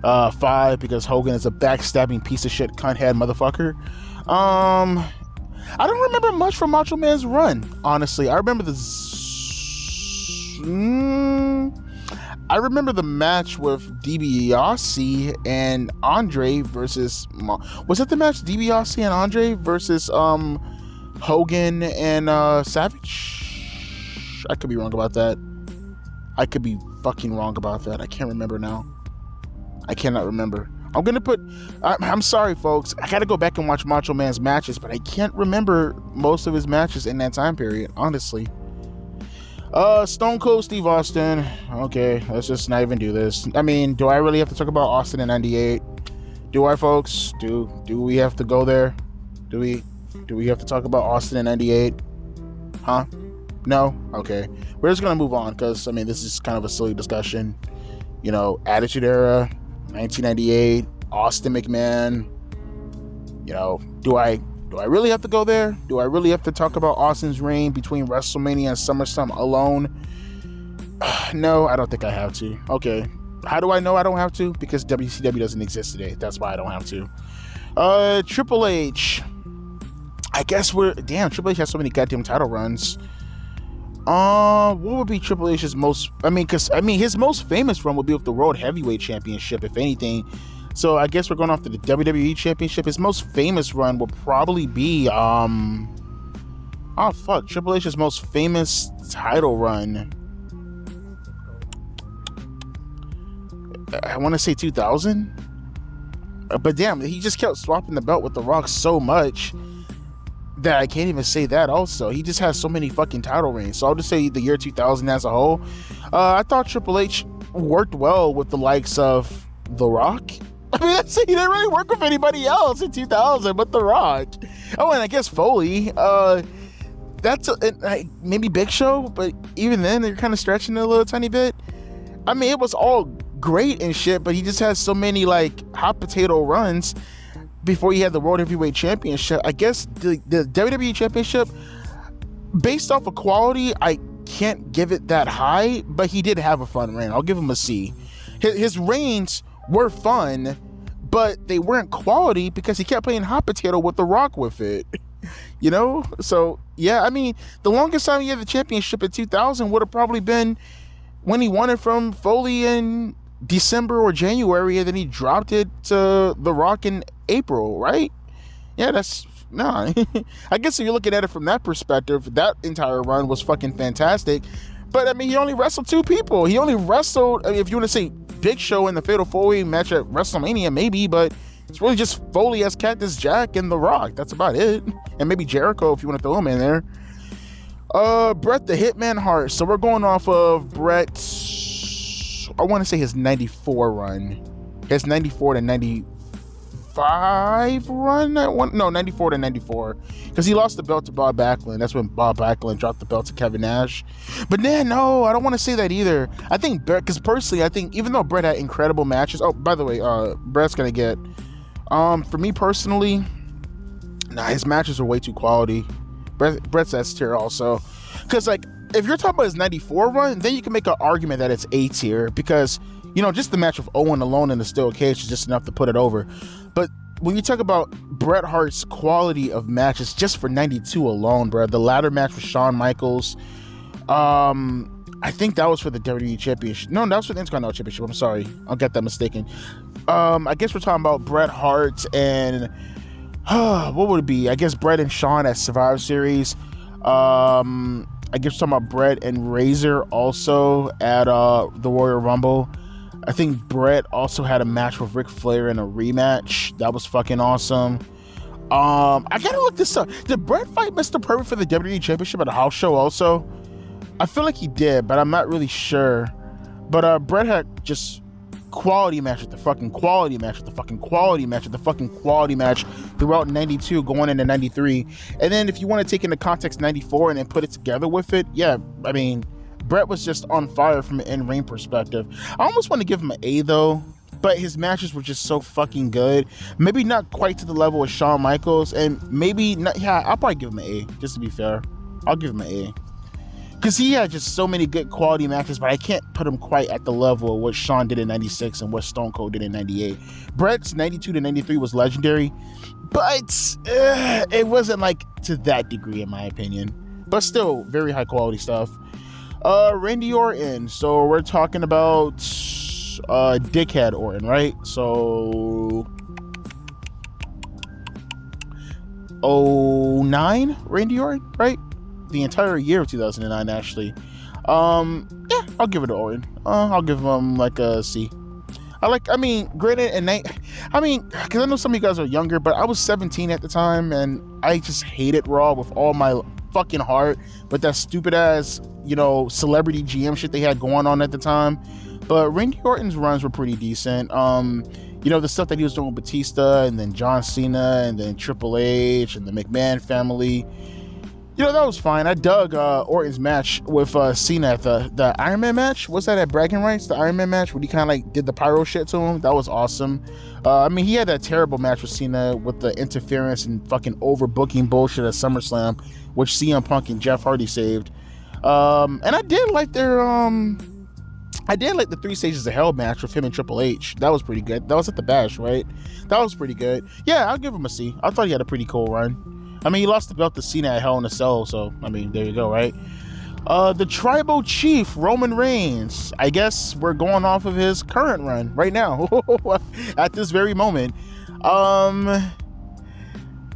5 because Hogan is a backstabbing piece of shit cunthead motherfucker. I don't remember much from Macho Man's run, honestly. I remember the match with DiBiase and Andre versus... Was that the match DiBiase and Andre versus Hogan and Savage? I could be wrong about that. I could be fucking wrong about that. I can't remember now. I cannot remember. I'm gonna put... I'm sorry, folks. I gotta go back and watch Macho Man's matches, but I can't remember most of his matches in that time period, honestly. Stone Cold Steve Austin. Okay, let's just not even do this. I mean, do I really have to talk about Austin in 98? Do I, folks? Do we have to go there? Do we have to talk about Austin in 98? Huh? No? Okay. We're just gonna move on, because, I mean, this is kind of a silly discussion. You know, Attitude Era, 1998, Austin McMahon. You know, do I really have to go there? Do I really have to talk about Austin's reign between WrestleMania and SummerSlam alone? No, I don't think I have to. Okay. How do I know I don't have to? Because WCW doesn't exist today. That's why I don't have to. Triple H. I guess Triple H has so many goddamn title runs. What would be Triple H's most... his most famous run would be with the World Heavyweight Championship, if anything. So I guess we're going off to the WWE Championship. His most famous run will probably be... Triple H's most famous title run. I want to say 2000? But damn, he just kept swapping the belt with The Rock so much that I can't even say that also. He just has so many fucking title reigns. So I'll just say the year 2000 as a whole. I thought Triple H worked well with the likes of The Rock. I mean, he didn't really work with anybody else in 2000 but The Rock. Oh, and I guess Foley. Maybe Big Show, but even then, they're kind of stretching it a little tiny bit. I mean, it was all great and shit, but he just has so many, like, hot potato runs before he had the World Heavyweight Championship. I guess the WWE Championship, based off of quality, I can't give it that high, but he did have a fun reign. I'll give him a C. His reigns were fun, but they weren't quality because he kept playing hot potato with The Rock with it. You know? So, yeah, I mean, the longest time he had the championship in 2000 would have probably been when he won it from Foley in December or January, and then he dropped it to The Rock in April, right? Yeah, I guess if you're looking at it from that perspective, that entire run was fucking fantastic. But, I mean, he only wrestled two people. He only wrestled, I mean, if you want to say Big Show in the Fatal 4-Way match at WrestleMania, maybe, but it's really just Foley as Cactus Jack and The Rock. That's about it. And maybe Jericho if you want to throw him in there. Bret the Hitman Hart. So we're going off of Bret's, I want to say his 94 run. His 94 to 95 run? 94 to 94. Because he lost the belt to Bob Backlund. That's when Bob Backlund dropped the belt to Kevin Nash. But then, no, I don't want to say that either. I think Bret, because personally, I think even though Bret had incredible matches. Oh, by the way, Bret's going to get, for me personally, his matches are way too quality. Bret's S tier also. Because, like, if you're talking about his 94 run, then you can make an argument that it's A tier. Because, you know, just the match with Owen alone in the steel cage is just enough to put it over. But when you talk about Bret Hart's quality of matches, just for 92 alone, bro, the ladder match with Shawn Michaels, I think that was for the WWE Championship. No, that was for the Intercontinental Championship. I'm sorry. I'll get that mistaken. I guess we're talking about Bret Hart and what would it be? I guess Bret and Shawn at Survivor Series. I guess we're talking about Bret and Razor also at the Royal Rumble. I think Bret also had a match with Ric Flair in a rematch. That was fucking awesome. I gotta look this up. Did Bret fight Mr. Perfect for the WWE Championship at a house show also? I feel like he did, but I'm not really sure. But Bret had just quality match with the fucking quality match with the fucking quality match with the fucking quality match throughout 92 going into 93. And then if you want to take into context 94 and then put it together with it, yeah, I mean, Bret was just on fire from an in-ring perspective. I almost want to give him an A though, but his matches were just so fucking good. Maybe not quite to the level of Shawn Michaels, and maybe not. Yeah, I'll probably give him an A just to be fair. I'll give him an A because he had just so many good quality matches, but I can't put him quite at the level of what Shawn did in 96 and what Stone Cold did in 98. Bret's 92 to 93 was legendary, but it wasn't like to that degree in my opinion. But still, very high quality stuff. Randy Orton. So we're talking about Dickhead Orton, right? So 09 Randy Orton, right? The entire year of 2009 actually. Yeah, I'll give it to Orton. I'll give him like a C. Granted, and because I know some of you guys are younger, but I was 17 at the time, and I just hated Raw with all my fucking heart, with that stupid ass, you know, celebrity GM shit they had going on at the time. But Randy Orton's runs were pretty decent. You know, the stuff that he was doing with Batista, and then John Cena, and then Triple H, and the McMahon family. You know, that was fine. I dug Orton's match with Cena at the Iron Man match. Was that at Bragging Rights? The Iron Man match where he kind of like did the pyro shit to him? That was awesome. I mean, he had that terrible match with Cena with the interference and fucking overbooking bullshit at SummerSlam, which CM Punk and Jeff Hardy saved. And I did like the 3 Stages of Hell match with him and Triple H. That was pretty good. That was at the Bash, right? That was pretty good. Yeah, I'll give him a C. I thought he had a pretty cool run. I mean, he lost the belt to Cena at Hell in a Cell, so, I mean, there you go, right? The Tribal Chief, Roman Reigns. I guess we're going off of his current run right now, at this very moment.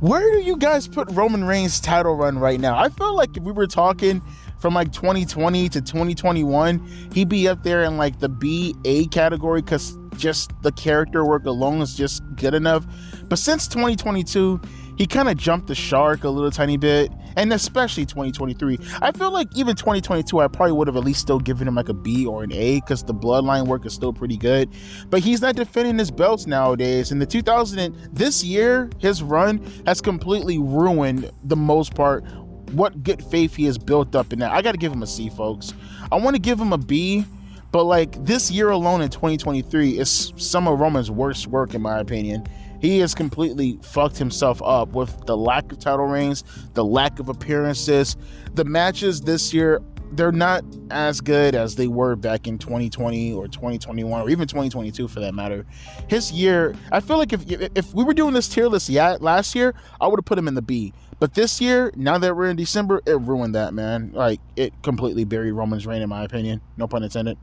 Where do you guys put Roman Reigns' title run right now? I feel like if we were talking from like 2020 to 2021, he'd be up there in like the B-A category, because just the character work alone is just good enough. But since 2022, he kind of jumped the shark a little tiny bit, and especially 2023. I feel like even 2022, I probably would have at least still given him like a B or an A, because the bloodline work is still pretty good. But he's not defending his belts nowadays. And this year, his run has completely ruined the most part what good faith he has built up in that. I got to give him a C, folks. I want to give him a B, but like this year alone in 2023 is some of Roman's worst work in my opinion. He has completely fucked himself up with the lack of title reigns, the lack of appearances. The matches this year, they're not as good as they were back in 2020 or 2021 or even 2022 for that matter. His year, I feel like if we were doing this tier list last year, I would have put him in the B. But this year, now that we're in December, it ruined that, man. Like, it completely buried Roman's reign in my opinion. No pun intended.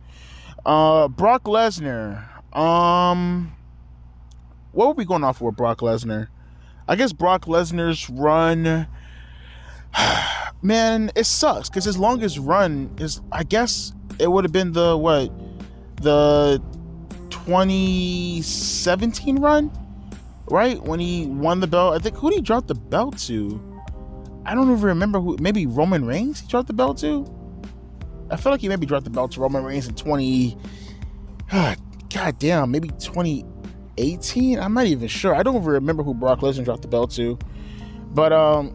Brock Lesnar. What were we going off for Brock Lesnar? I guess Brock Lesnar's run, man, it sucks because his longest run is, I guess it would have been the 2017 run, right? When he won the belt. I think, who did he drop the belt to? I don't even remember who. Maybe Roman Reigns he dropped the belt to? I feel like he maybe dropped the belt to Roman Reigns in maybe 2018. I'm not even sure. I don't even remember who Brock Lesnar dropped the belt to. But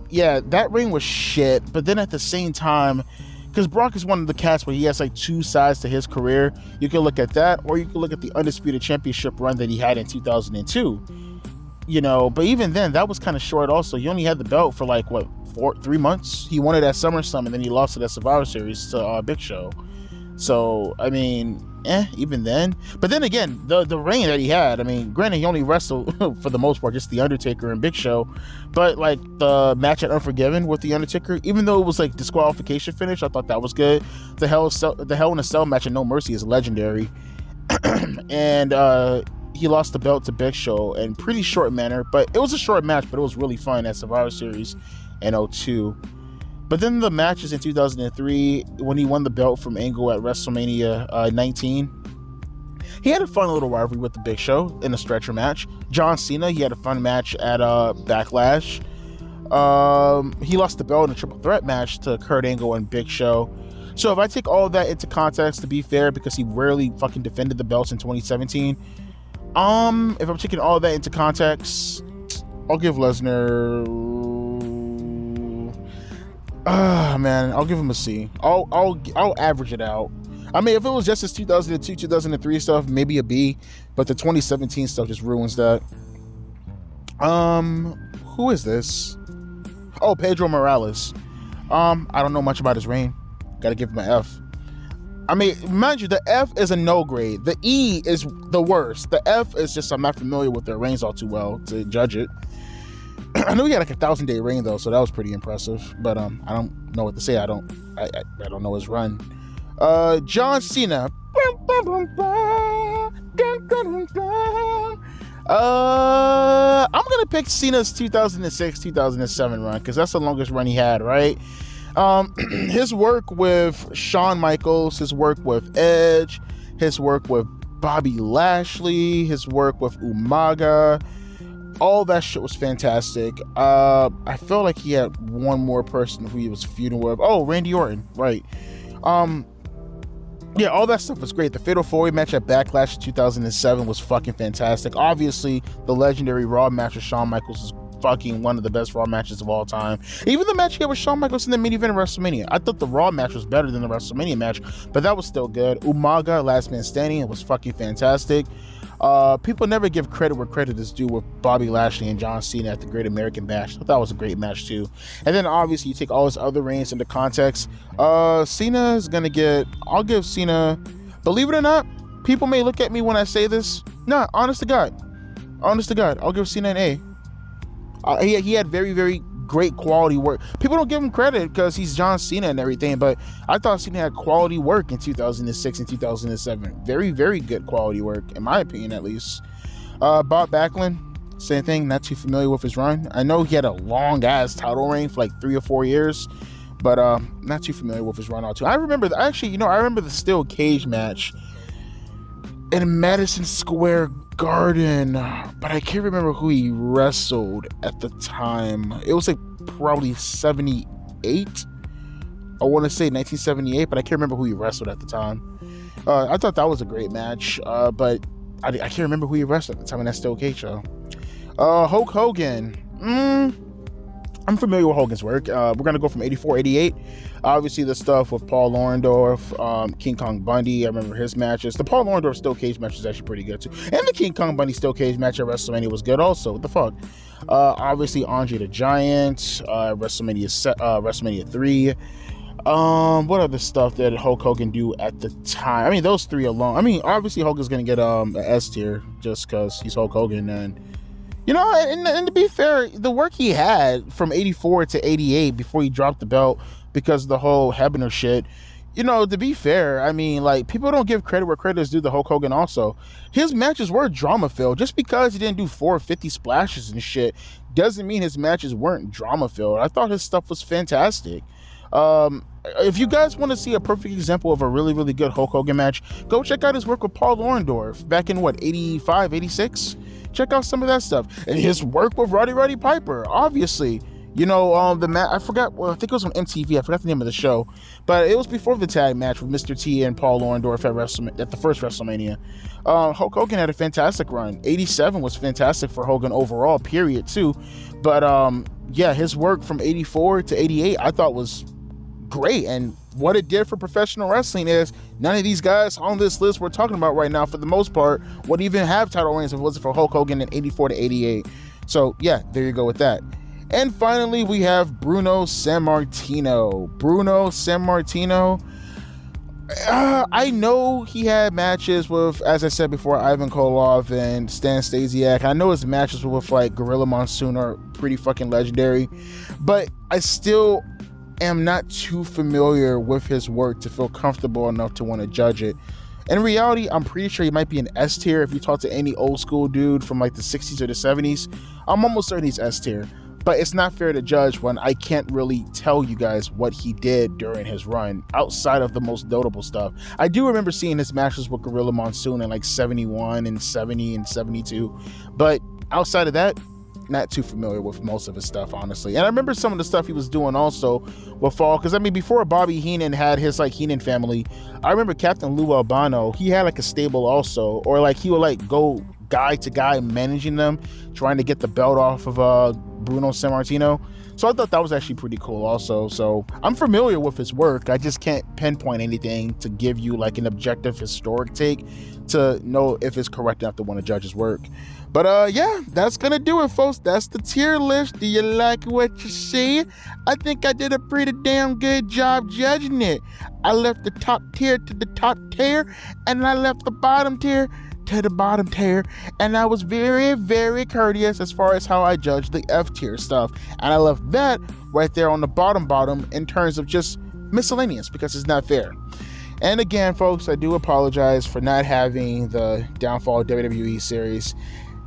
yeah, that ring was shit. But then at the same time, because Brock is one of the cats where he has like two sides to his career. You can look at that, or you can look at the Undisputed Championship run that he had in 2002. You know, but even then, that was kind of short also. He only had the belt for like, 3 months? He won it at SummerSlam, and then he lost it at Survivor Series to Big Show. So, I mean, even then. But then again, the reign that he had, I mean, granted, he only wrestled, for the most part, just The Undertaker and Big Show. But, like, the match at Unforgiven with The Undertaker, even though it was, like, disqualification finish, I thought that was good. The Hell in a Cell match at No Mercy is legendary. And, he lost the belt to Big Show in pretty short manner. But it was a short match, but it was really fun at Survivor Series in 2002. But then the matches in 2003, when he won the belt from Angle at WrestleMania 19, he had a fun little rivalry with the Big Show in a stretcher match. John Cena, he had a fun match at Backlash. He lost the belt in a triple threat match to Kurt Angle and Big Show. So if I take all of that into context, to be fair, because he rarely fucking defended the belts in 2017, if I'm taking all of that into context, I'll give Lesnar... man, I'll give him a C. I'll average it out. I mean, if it was just his 2002, 2003 stuff, maybe a B, but the 2017 stuff just ruins that. Who is this? Oh, Pedro Morales. I don't know much about his reign. Gotta give him an F. I mean, mind you, the F is a no grade. The E is the worst. The F is just, I'm not familiar with their reigns all too well to judge it. I know he had like a 1,000-day reign though, so that was pretty impressive. But I don't know what to say. I don't know his run. John Cena. I'm gonna pick Cena's 2006-2007 run because that's the longest run he had, right? His work with Shawn Michaels, his work with Edge, his work with Bobby Lashley, his work with Umaga, all that shit was fantastic. I feel like he had one more person who he was feuding with. Oh, Randy Orton, right. Yeah, all that stuff was great. The Fatal 4-Way match at Backlash in 2007 was fucking fantastic. Obviously, the legendary Raw match with Shawn Michaels is fucking one of the best Raw matches of all time. Even the match he had with Shawn Michaels in the main event of WrestleMania. I thought the Raw match was better than the WrestleMania match, but that was still good. Umaga, Last Man Standing, it was fucking fantastic. People never give credit where credit is due with Bobby Lashley and John Cena at the Great American Bash. I thought that was a great match too. And then obviously you take all his other reigns into context. Cena is gonna get, I'll give Cena, believe it or not, people may look at me when I say this. Nah, honest to God, I'll give Cena an A. He had very, very great quality work. People don't give him credit because he's John Cena and everything, but I thought Cena had quality work in 2006 and 2007. Very, very good quality work, in my opinion, at least. Bob Backlund, same thing. Not too familiar with his run. I know he had a long ass title reign for like 3 or 4 years, but not too familiar with his run all too. I remember the steel cage match in Madison Square Garden, but I can't remember who he wrestled at the time. It was like probably 78. I want to say 1978, but I can't remember who he wrestled at the time. I thought that was a great match, but I can't remember who he wrestled at the time, and that's still okay, show. Hulk Hogan. I'm familiar with Hogan's work. We're going to go from 84, 88. Obviously, the stuff with Paul Orndorff, King Kong Bundy. I remember his matches. The Paul Orndorff steel cage match was actually pretty good, too. And the King Kong Bundy steel cage match at WrestleMania was good also. What the fuck? Obviously, Andre the Giant, WrestleMania 3. What other stuff did Hulk Hogan do at the time? I mean, those three alone. I mean, obviously, Hogan's going to get an S tier just because he's Hulk Hogan. And you know, and to be fair, the work he had from 84 to 88 before he dropped the belt because of the whole Hebner shit, you know, to be fair, I mean, like, people don't give credit where credit is due to Hulk Hogan also. His matches were drama-filled. Just because he didn't do 450 splashes and shit doesn't mean his matches weren't drama-filled. I thought his stuff was fantastic. If you guys want to see a perfect example of a really, really good Hulk Hogan match, go check out his work with Paul Orndorff back in, 85, 86? Check out some of that stuff. And his work with Roddy Piper, obviously. You know, I forgot, I think it was on MTV. I forgot the name of the show. But it was before the tag match with Mr. T and Paul Orndorff at the first WrestleMania. Hulk Hogan had a fantastic run. 87 was fantastic for Hogan overall, period, too. But, yeah, his work from 84 to 88, I thought was great. And what it did for professional wrestling is none of these guys on this list we're talking about right now, for the most part, would even have title reigns if it wasn't for Hulk Hogan in 84 to 88. So yeah, there you go with that. And finally, we have Bruno Sammartino. I know he had matches with, as I said before, Ivan Koloff and Stan Stasiak. I know his matches with like Gorilla Monsoon are pretty fucking legendary, but I still am not too familiar with his work to feel comfortable enough to want to judge it. In reality, I'm pretty sure he might be an S tier. If you talk to any old school dude from like the 60s or the 70s, I'm almost certain he's S tier. But it's not fair to judge when I can't really tell you guys what he did during his run outside of the most notable stuff. I do remember seeing his matches with Gorilla Monsoon in like 71 and 70 and 72. But outside of that, not too familiar with most of his stuff, honestly. And I remember some of the stuff he was doing also with Fall, because I mean, before Bobby Heenan had his like Heenan family, I remember Captain Lou Albano, he had like a stable also, or like he would like go guy to guy managing them, trying to get the belt off of Bruno Sammartino. So I thought that was actually pretty cool also. So I'm familiar with his work. I just can't pinpoint anything to give you like an objective historic take to know if it's correct enough to want to judge his work. But yeah, that's gonna do it, folks. That's the tier list. Do you like what you see? I think I did a pretty damn good job judging it. I left the top tier to the top tier, and I left the bottom tier to the bottom tier, and I was very, very courteous as far as how I judged the F tier stuff, and I left that right there on the bottom in terms of just miscellaneous, because it's not fair. And again, folks, I do apologize for not having the Downfall WWE series.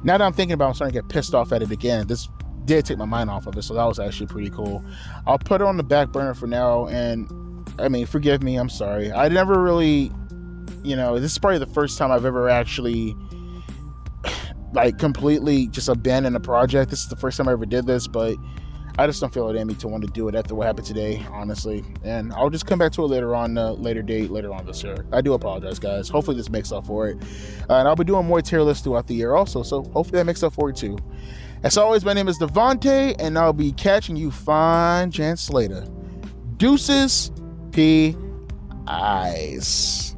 Now that I'm thinking about it, I'm starting to get pissed off at it again. This did take my mind off of it, so that was actually pretty cool. I'll put it on the back burner for now, and I mean, forgive me, I'm sorry. I never really, you know, this is probably the first time I've ever actually like completely just abandoned a project. This is the first time I ever did this, but I just don't feel it in me to want to do it after what happened today, honestly. And I'll just come back to it later on, later date, later on this year. I do apologize, guys. Hopefully this makes up for it. And I'll be doing more tier lists throughout the year also, so hopefully that makes up for it too. As always, my name is Devontae, and I'll be catching you fine gents later. Deuces, P. Eyes.